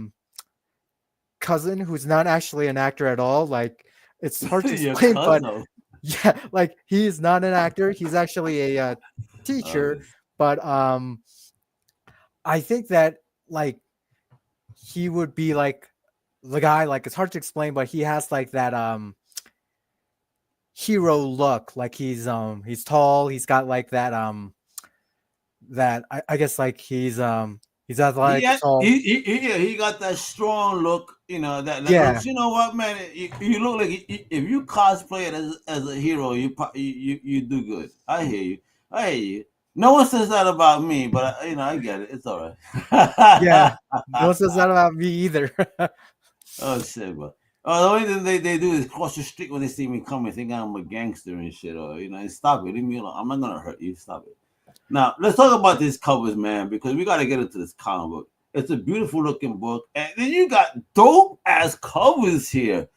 cousin, who's not actually an actor at all. Like it's hard to Your explain, but cousin. yeah, like he's not an actor. He's actually a teacher. Yes. But I think that like he would be like the guy. Like it's hard to explain, but he has like that hero look. Like he's tall. He's got like that I guess like he's athletic. Tall. He got that strong look, that Yeah, looks. You know what, man? You look like if you cosplay it as a hero, you do good. I hear you. I hear you. No one says that about me, but I get it. It's all yeah. right. No one says that about me either. Oh shit, but the only thing they do is cross the street when they see me coming, think I'm a gangster and shit, or stop it, leave me alone. I'm not gonna hurt you. Stop it. Now let's talk about these covers, man, because we got to get into this comic book. It's a beautiful looking book, and then you got dope ass covers here,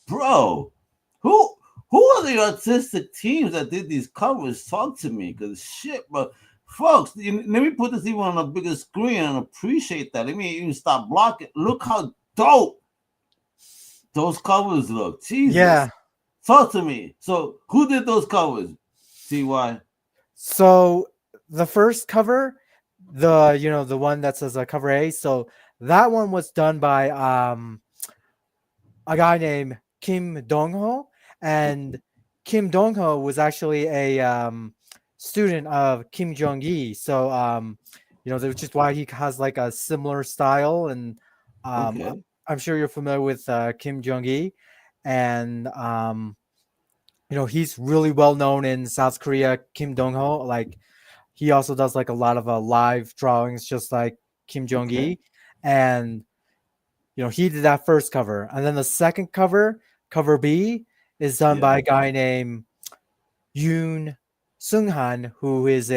bro. Who who are the artistic teams that did these covers? Talk to me, cause shit, but folks, let me put this even on a bigger screen and appreciate that. Let me even stop blocking. Look how dope those covers look. Jesus. Yeah. Talk to me. So who did those covers? CY. So the first cover, the one that says cover A, so that one was done by a guy named Kim Dong-ho, and Kim Dong-ho was actually a student of Kim Jong-gi. So which is why he has like a similar style, and Okay. I'm sure you're familiar with Kim Jong-gi, and he's really well known in South Korea. Kim Dong-ho, like he also does like a lot of live drawings, just like Kim Okay. Jong-gi, and he did that first cover, and then the second cover, cover B, is done Yeah. by a guy named Yoon Sung-han, who's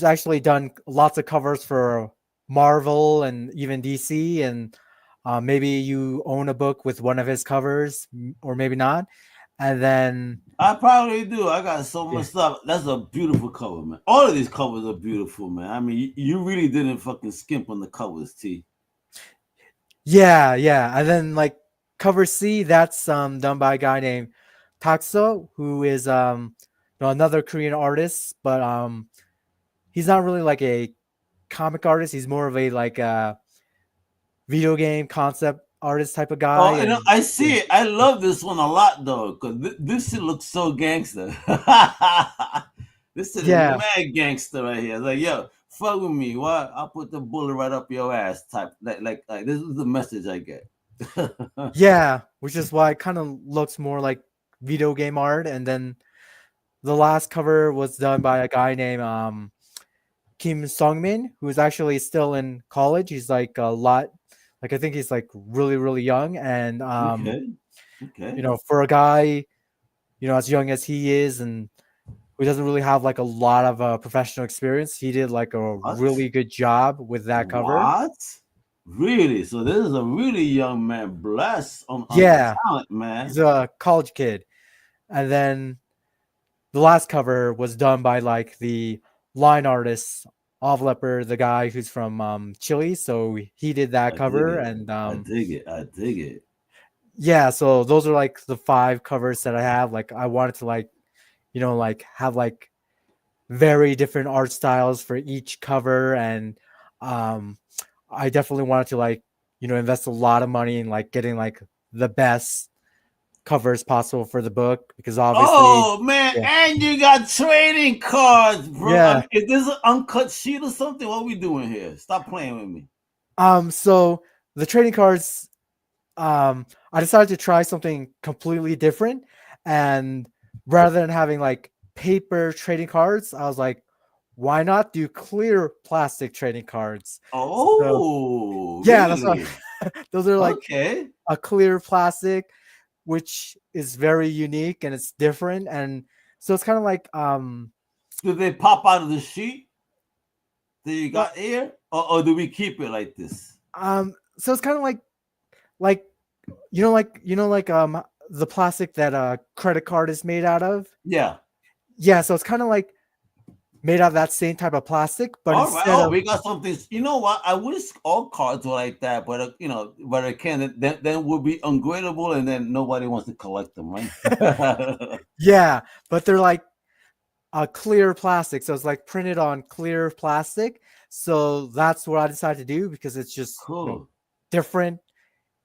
actually done lots of covers for Marvel and even DC, and maybe you own a book with one of his covers, or maybe not. And then I probably do. I got so yeah, much stuff. That's a beautiful cover, man. All of these covers are beautiful, man. I mean, you really didn't fucking skimp on the covers, T. yeah, and then like cover C, that's done by a guy named Takso, who is another Korean artist, but he's not really like a comic artist. He's more of a like video game concept artist type of guy. Oh, And I see it. I love this one a lot though, because this shit looks so gangster. This shit is yeah, mad gangster right here. Like, yo, fuck with me. What? I'll put the bullet right up your ass. Type like this is the message I get. yeah, which is why it kind of looks more like video game art. And then the last cover was done by a guy named Kim Songmin, who is actually still in college. He's like a lot, like I think he's like really, really young. And Okay. for a guy, as young as he is, and who doesn't really have like a lot of professional experience, he did like a What? really good job with that cover. What? Really? So this is a really young man, blessed on the Yeah, talent, man. he's a college kid. And then the last cover was done by like the line artist Leopard, the guy who's from Chile. So he did that I dig cover, it. and I dig it. I dig it. yeah. So those are like the 5 covers that I have. Like I wanted to like have like very different art styles for each cover, and I definitely wanted to like invest a lot of money in like getting like the best covers possible for the book, because obviously Oh man, yeah and you got trading cards, bro. I yeah mean, is this an uncut sheet or something? What we doing here? Stop playing with me. so the trading cards, I decided to try something completely different, and rather than having like paper trading cards, I was like, why not do clear plastic trading cards? So Oh, yeah, that's what really? those are like Okay. a clear plastic, which is very unique and it's different, and so it's kind of like Do they pop out of the sheet that you well got here, or do we keep it like this? so it's kind of like the plastic that a credit card is made out of. Yeah. Yeah, so it's kind of like made out of that same type of plastic, but All right. instead Oh, of we got something. You know what? I wish all cards were like that, but but again, then would be ungradable, and then nobody wants to collect them, right? yeah, but they're like a clear plastic, so it's like printed on clear plastic. So that's what I decided to do, because it's just Cool. different,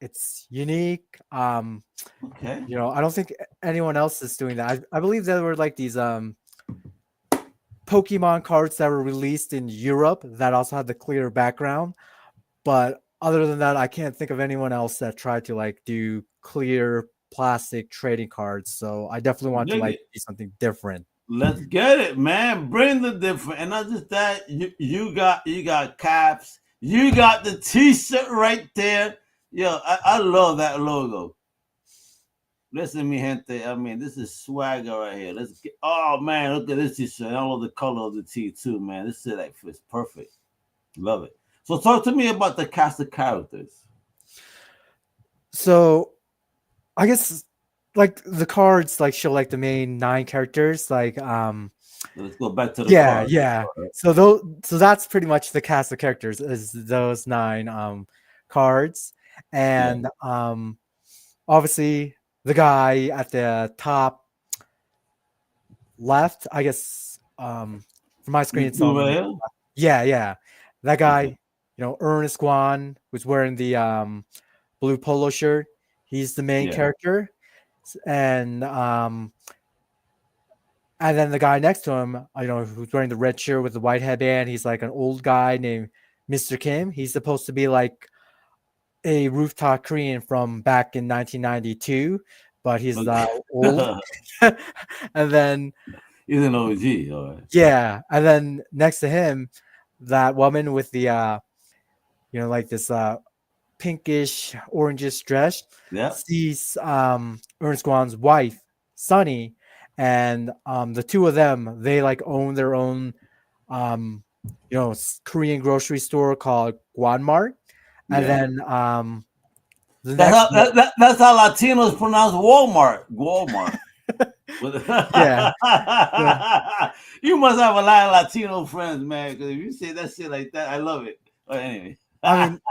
it's unique. Okay. I don't think anyone else is doing that. I believe there were like these Pokemon cards that were released in Europe that also had the clear background, but other than that, I can't think of anyone else that tried to like do clear plastic trading cards. So I definitely want to Dig like it. do something different. Let's get it, man. Bring the different, and not just that. You got caps. You got the T-shirt right there. Yo, I love that logo. Listen, mi gente. I mean, this is swagger right here. Let's get. Oh man, look at this T-shirt. I love the color of the T too, man. This shit like fits perfect. Love it. So talk to me about the cast of characters. So I guess like the cards like show like the main 9 characters, like Let's go back to the yeah card. yeah Right. so that's pretty much the cast of characters, is those 9 cards. and obviously the guy at the top left, I guess, from my screen it's on. Yeah, that guy, Okay. Ernest Guan, who's wearing the blue polo shirt. He's the main Yeah. character, and then the guy next to him, who's wearing the red shirt with the white headband. He's like an old guy named Mr. Kim. He's supposed to be like a rooftop Korean from back in 1992, but he's old. And then He's an OG. All right. yeah, and then next to him, that woman with the like this pinkish orangish dress. Yeah. She's Ernst Guan's wife, Sunny, and the two of them, they like own their own Korean grocery store called Guanmart. And then the next that's how Latinos pronounce Walmart. Walmart. Yeah. You must have a lot of Latino friends, man. Because if you say that shit like that, I love it. But anyway, I mean,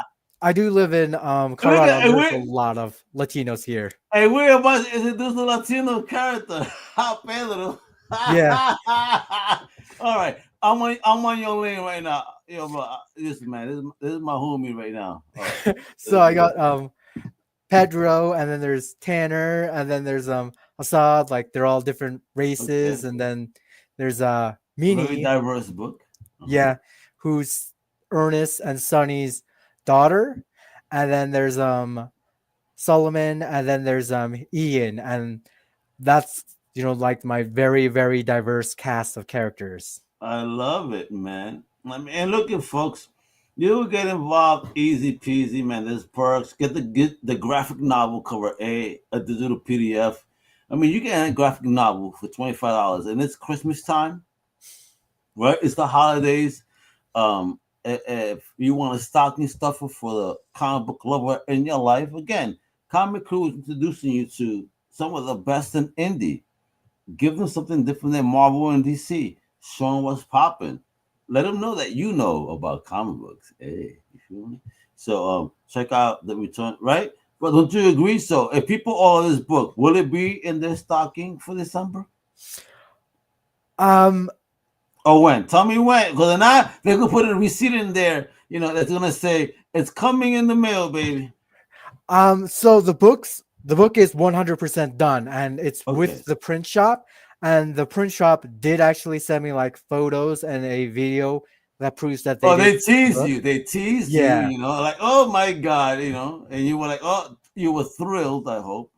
I do live in Colorado. There's a lot of Latinos here. Hey, we're about to introduce the Latino character, Pedro. Yeah. All right, I'm on your lane right now. Bro, this is my homie right now. Right. So I got Pedro, and then there's Tanner, and then there's Assad. Like they're all different races, and then there's Mini, very diverse book. Yeah, who's Ernest and Sunny's daughter, and then there's Solomon, and then there's Ian, and that's like my very, very diverse cast of characters. I love it, man. I mean, and look at folks, you get involved easy peasy, man. There's perks. Get the graphic novel cover A digital PDF. I mean, you get a graphic novel for $25, and it's Christmas time, right? It's the holidays. If you want a stocking stuffer for the comic book lover in your life, again, Comic Crew is introducing you to some of the best in indie. Give them something different than Marvel and DC. Show them what's popping. Let them know that you know about comic books. Hey, you feel me? So check out the return, right? But don't you agree? So if people order this book, will it be in their stocking for December? Or when? Tell me when. Because now they could put a receipt in there, that's gonna say it's coming in the mail, baby. So the book is 100% done, and it's with the print shop. And the print shop did actually send me like photos and a video that proves that they teased you. They teased you, like, oh my God, and you were like, oh, you were thrilled, I hope.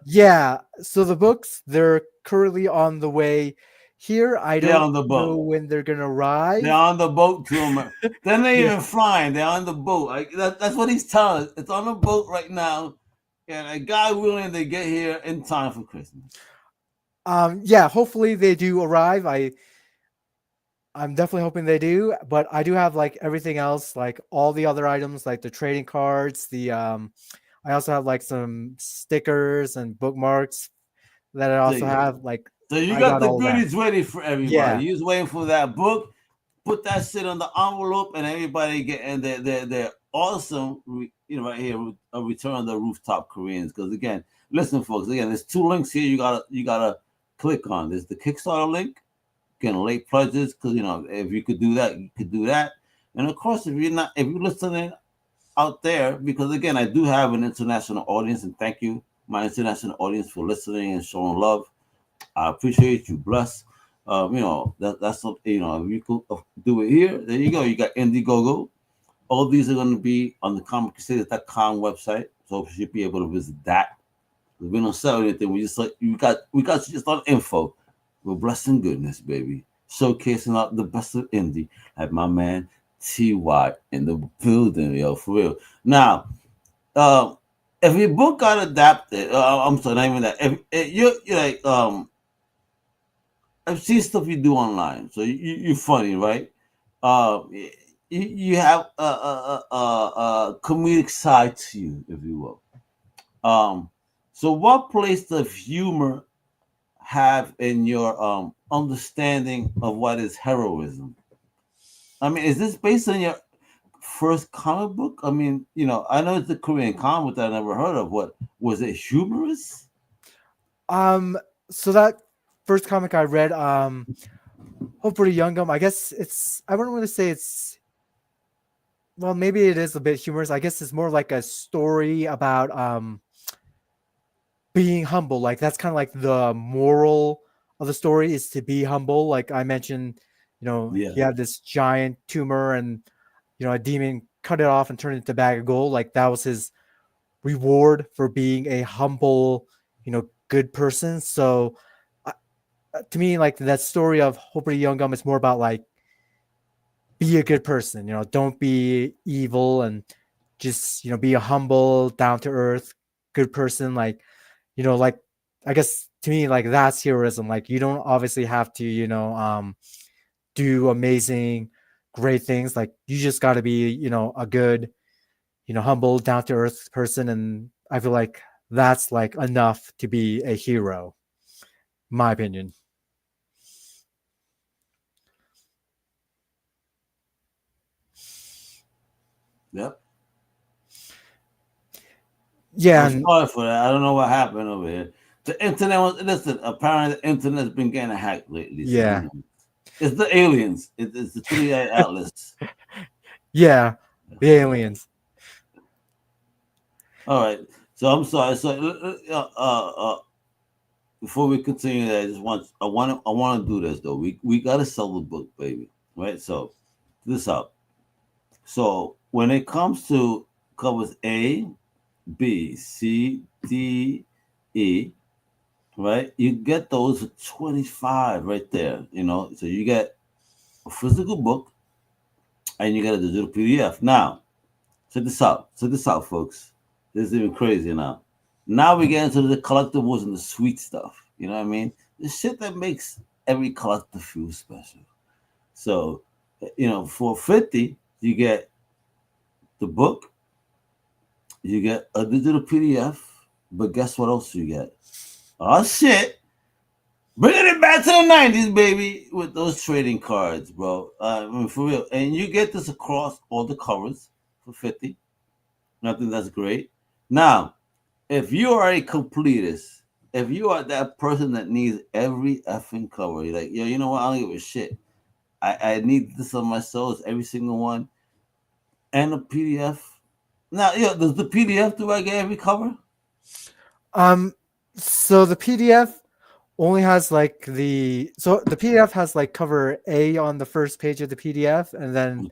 Yeah. So the books, they're currently on the way here. I don't know when they're gonna arrive. They're on the boat to them. They're not even flying. They're on the boat. That's what he's telling us. It's on the boat right now, and God willing, they get here in time for Christmas. Yeah, hopefully they do arrive. I'm definitely hoping they do, but I do have like everything else, like all the other items, like the trading cards, I also have like some stickers and bookmarks that I also have. Like, so you got the goodies ready for everybody. Yeah. You just waiting for that book. Put that shit on the envelope, and everybody getting their awesome, right here, a return on the Rooftop Koreans. Because again, listen, folks. Again, there's two links here. You gotta click on. There's the Kickstarter link. Getting late pledges, because if you could do that, you could do that. And of course, if you're listening out there, because again, I do have an international audience, and thank you, my international audience, for listening and showing love. I appreciate you. Bless. That's something. If you could do it here, there you go. You got Indiegogo. All these are going to be on the comiccrusaders.com website, so you should be able to visit that. We don't sell anything. We got just on info. We're blessed in goodness, baby. Showcasing out the best of indie, like my man T.Y. in the building, yo, for real. Now, if your book got adapted, I'm sorry, not even that. If you're like, I've seen stuff you do online, so you're funny, right? You have a comedic side to you, if you will. So what place does humor have in your understanding of what is heroism? I mean, is this based on your first comic book? I mean, I know it's a Korean comic that I never heard of. What was it? Humorous? So that first comic I read, Hopefully Youngum, I guess I wouldn't really say it's, well, maybe it is a bit humorous. I guess it's more like a story about being humble. Like that's kind of like the moral of the story is to be humble. Like I mentioned, Yeah. he had this giant tumor and a demon cut it off and turned it into a bag of gold. Like that was his reward for being a humble, good person. So to me, like that story of Hopefully Youngum is more about like be a good person, don't be evil and just, be a humble, down to earth, good person. Like, like I guess to me, like that's heroism. Like you don't obviously have to, do amazing, great things. Like you just got to be, a good, humble, down to earth person. And I feel like that's like enough to be a hero, my opinion. Yep. Yeah. I'm sorry for that. I don't know what happened over here. The internet was, listen, apparently the internet's been getting hacked lately. So Yeah. It's the aliens. It's the 3 Atlas. Yeah. The aliens. All right. So I'm sorry. So before we continue, I want to do this though. We gotta sell the book, baby. Right. So this up. So when it comes to covers A, B, C, D, E, right? You get those for 25 right there. So you get a physical book and you get a digital PDF. Now, check this out. Check this out, folks. This is even crazy now. Now we get into the collectibles and the sweet stuff. You know what I mean? The shit that makes every collector feel special. So, for 50, you get the book, you get a digital PDF, but guess what else you get? Oh shit! Bringing it back to the 90s, baby, with those trading cards, bro. I mean, for real. And you get this across all the covers for 50. I think that's great. Now, if you are a completist, if you are that person that needs every effing cover, you're like, yo, you know what? I don't give a shit. I need this on my souls, every single one, and a PDF. Now, does the PDF do I get every cover? So the PDF only has like the PDF has like cover A on the first page of the PDF, and then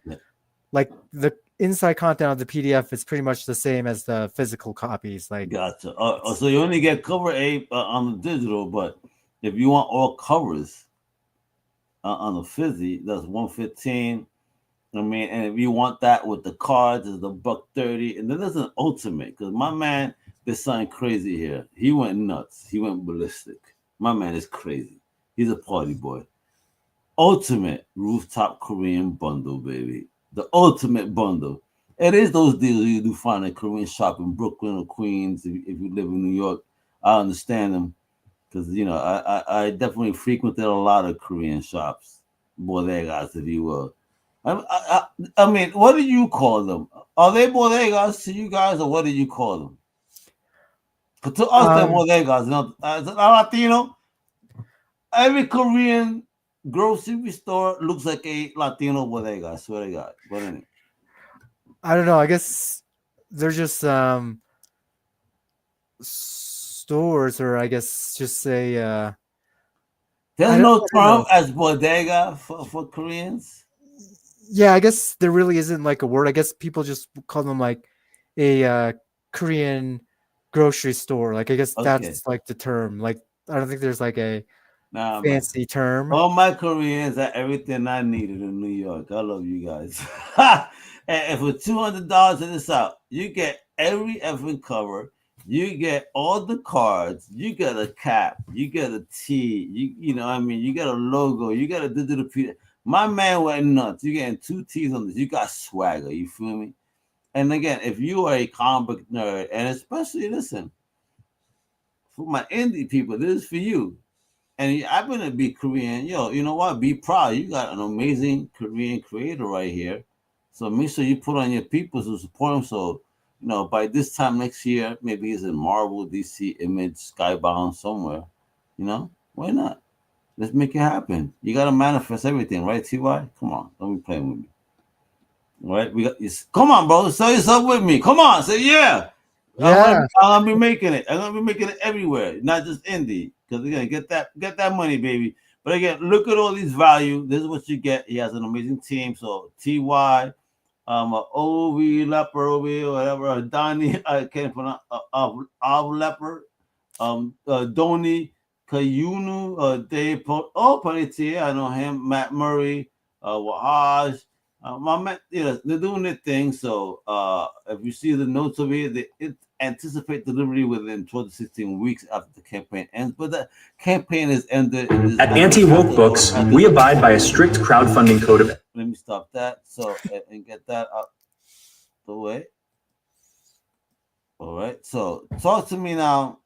like the inside content of the PDF is pretty much the same as the physical copies. Like, gotcha. So you only get cover A on the digital, but if you want all covers on the fizzy, that's 115. I mean, and if you want that with the cards, it's the $130, and then there's an ultimate because my man did something crazy here. He went nuts. He went ballistic. My man is crazy. He's a party boy. Ultimate Rooftop Korean bundle, baby. The ultimate bundle. It is those deals you do find at Korean shop in Brooklyn or Queens. If you live in New York, I understand them because I definitely frequented a lot of Korean shops, bodegas, if you will. I mean, what do you call them? Are they bodegas to you guys, or what do you call them? To us, they're bodegas. As a Latino, every Korean grocery store looks like a Latino bodega. I swear to God. But anyway. I don't know. I guess they're just stores, or I guess just say there's no term as bodega for Koreans. Yeah, I guess there really isn't like a word. I guess people just call them like a Korean grocery store. Like I guess that's like the term. Like I don't think there's like a fancy term. All my Koreans are everything I needed in New York. I love you guys. And for $200 in this out, you get every effing cover. You get all the cards. You get a cap. You get a tee. You know what I mean? You get a logo. You get a digital PDF. My man went nuts. You're getting 2 T's on this. You got swagger. You feel me? And again, if you are a comic book nerd, and especially, listen, for my indie people, this is for you. And you happen to be Korean, yo, you know what? Be proud. You got an amazing Korean creator right here. So make sure you put on your people to support him. So, by this time next year, maybe he's in Marvel, DC, Image, Skybound, somewhere. Why not? Let's make it happen. You gotta manifest everything, right, Ty? Come on, don't be playing with me. All right, we got. Come on, bro. Sell yourself with me. Come on, say yeah. Yeah. I'm gonna be making it. I'm gonna be making it everywhere, not just indie. Because again, get that money, baby. But again, look at all these value. This is what you get. He has an amazing team. So Ty, Ovi Leper, Ovi, whatever, Donnie, I can't pronounce, Leper, Doni, Kayunu, Dave, Panetier, I know him, Matt Murray, Wahaj. My man, they're doing their thing. So if you see the notes of it anticipate delivery within 12 to 16 weeks after the campaign ends. But the campaign is ended. At Anti-Woke Books, we abide by a strict crowdfunding code of... Let me stop that. So, and get that out the way. All right. So, talk to me now.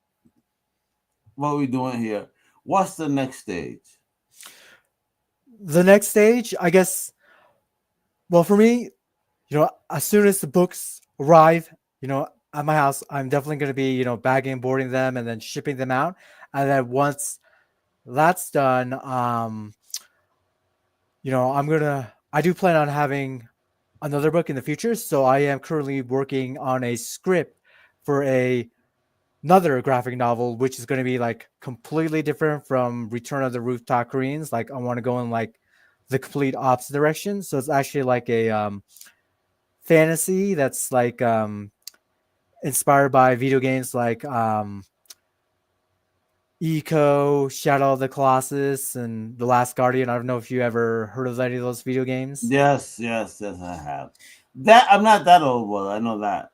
What are we doing here? What's the next stage? The next stage, I guess, well, for me, as soon as the books arrive, at my house, I'm definitely going to be, bagging and boarding them and then shipping them out. And then once that's done, I do plan on having another book in the future. So I am currently working on a script for another graphic novel, which is going to be like completely different from Return of the Rooftop Koreans. Like I want to go in like the complete opposite direction. So it's actually like a fantasy that's like inspired by video games like Eco, Shadow of the Colossus, and The Last Guardian. I don't know if you ever heard of any of those video games. Yes, I have. That I'm not that old, brother. I know that.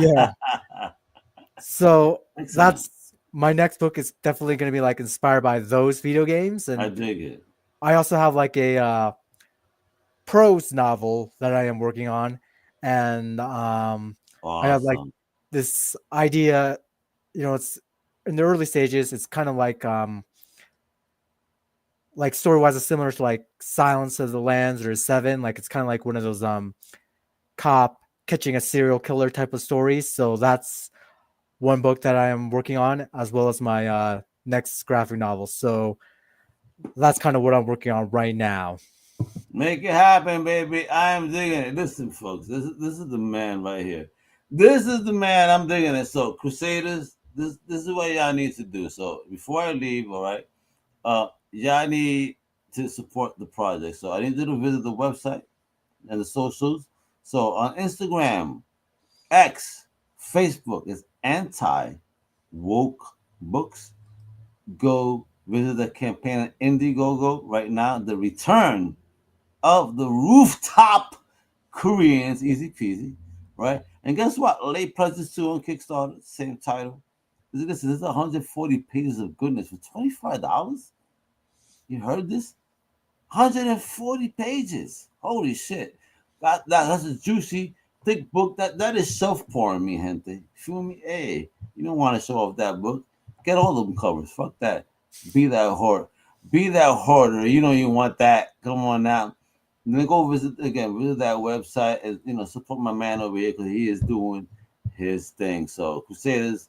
Yeah. So that's my next book is definitely going to be like inspired by those video games, and I dig it. I also have like a prose novel that I am working on, and Awesome. I have like this idea. It's in the early stages. It's kind of like story-wise, it's similar to like Silence of the Lambs or Seven. Like it's kind of like one of those cop catching a serial killer type of stories. So that's one book that I am working on, as well as my next graphic novel. So that's kind of what I'm working on right now. Make it happen, baby. I am digging it. Listen, folks, this is the man right here. This is the man. I'm digging it. So, Crusaders, this is what y'all need to do. So, before I leave, all right, y'all need to support the project. So, I need you to visit the website and the socials. So, on Instagram, X, Facebook is Anti-Woke Books. Go visit the campaign at Indiegogo right now. The return of the Rooftop Koreans, easy peasy, right? And guess what? Late Pledges 2 on Kickstarter, same title. This is 140 pages of goodness for $25. You heard this? 140 pages. Holy shit. That's a juicy, thick book. That is self-pouring me, gente. Feel me? Hey, you don't want to show off that book. Get all of them covers. Fuck that. Be that hoarder. Be that hoarder. You want that. Come on now. And then go visit that website and support my man over here because he is doing his thing. So Crusaders,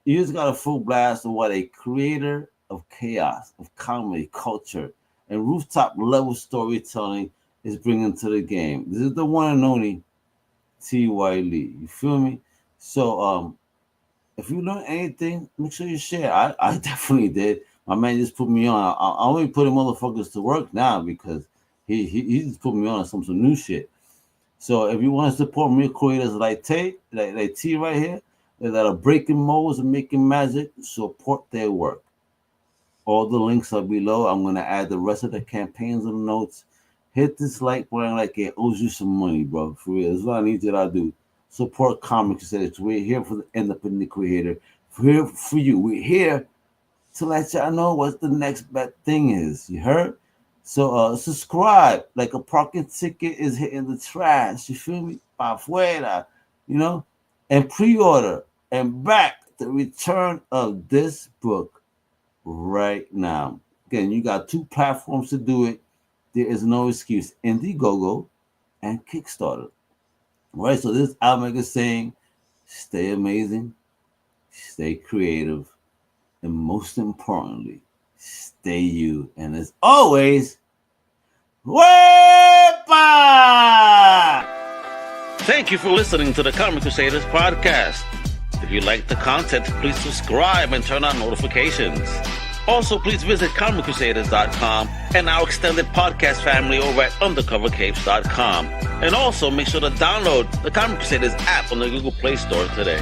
you just got a full blast of what a creator of chaos, of comedy, culture, and rooftop level storytelling is bringing to the game. This is the one and only T.Y. Lee. You feel me? So if you learn anything, make sure you share. I definitely did. My man just put me on. I only put him motherfuckers to work now because he just put me on some new shit. So if you want to support me creators like T right here, that are breaking molds and making magic, support their work. All the links are below. I'm gonna add the rest of the campaigns in the notes. Hit this like button like it owes you some money, bro. For real. That's what I need you to do. Support Comic Crusaders. We're here for the independent creator. We're here for you. We're here to let y'all know what the next best thing is. You heard? So subscribe like a parking ticket is hitting the trash. You feel me? Pa fuera, and pre-order and back the return of this book right now. Again, you got 2 platforms to do it. There is no excuse. Indiegogo and Kickstarter. Right, so this album is saying, stay amazing, stay creative, and most importantly, stay you. And as always, wepa! Thank you for listening to the Comic Crusaders podcast. If you like the content, please subscribe and turn on notifications. Also, please visit comiccrusaders.shop and our extended podcast family over at undercovercapes.com. And also, make sure to download the Comic Crusaders app on the Google Play Store today.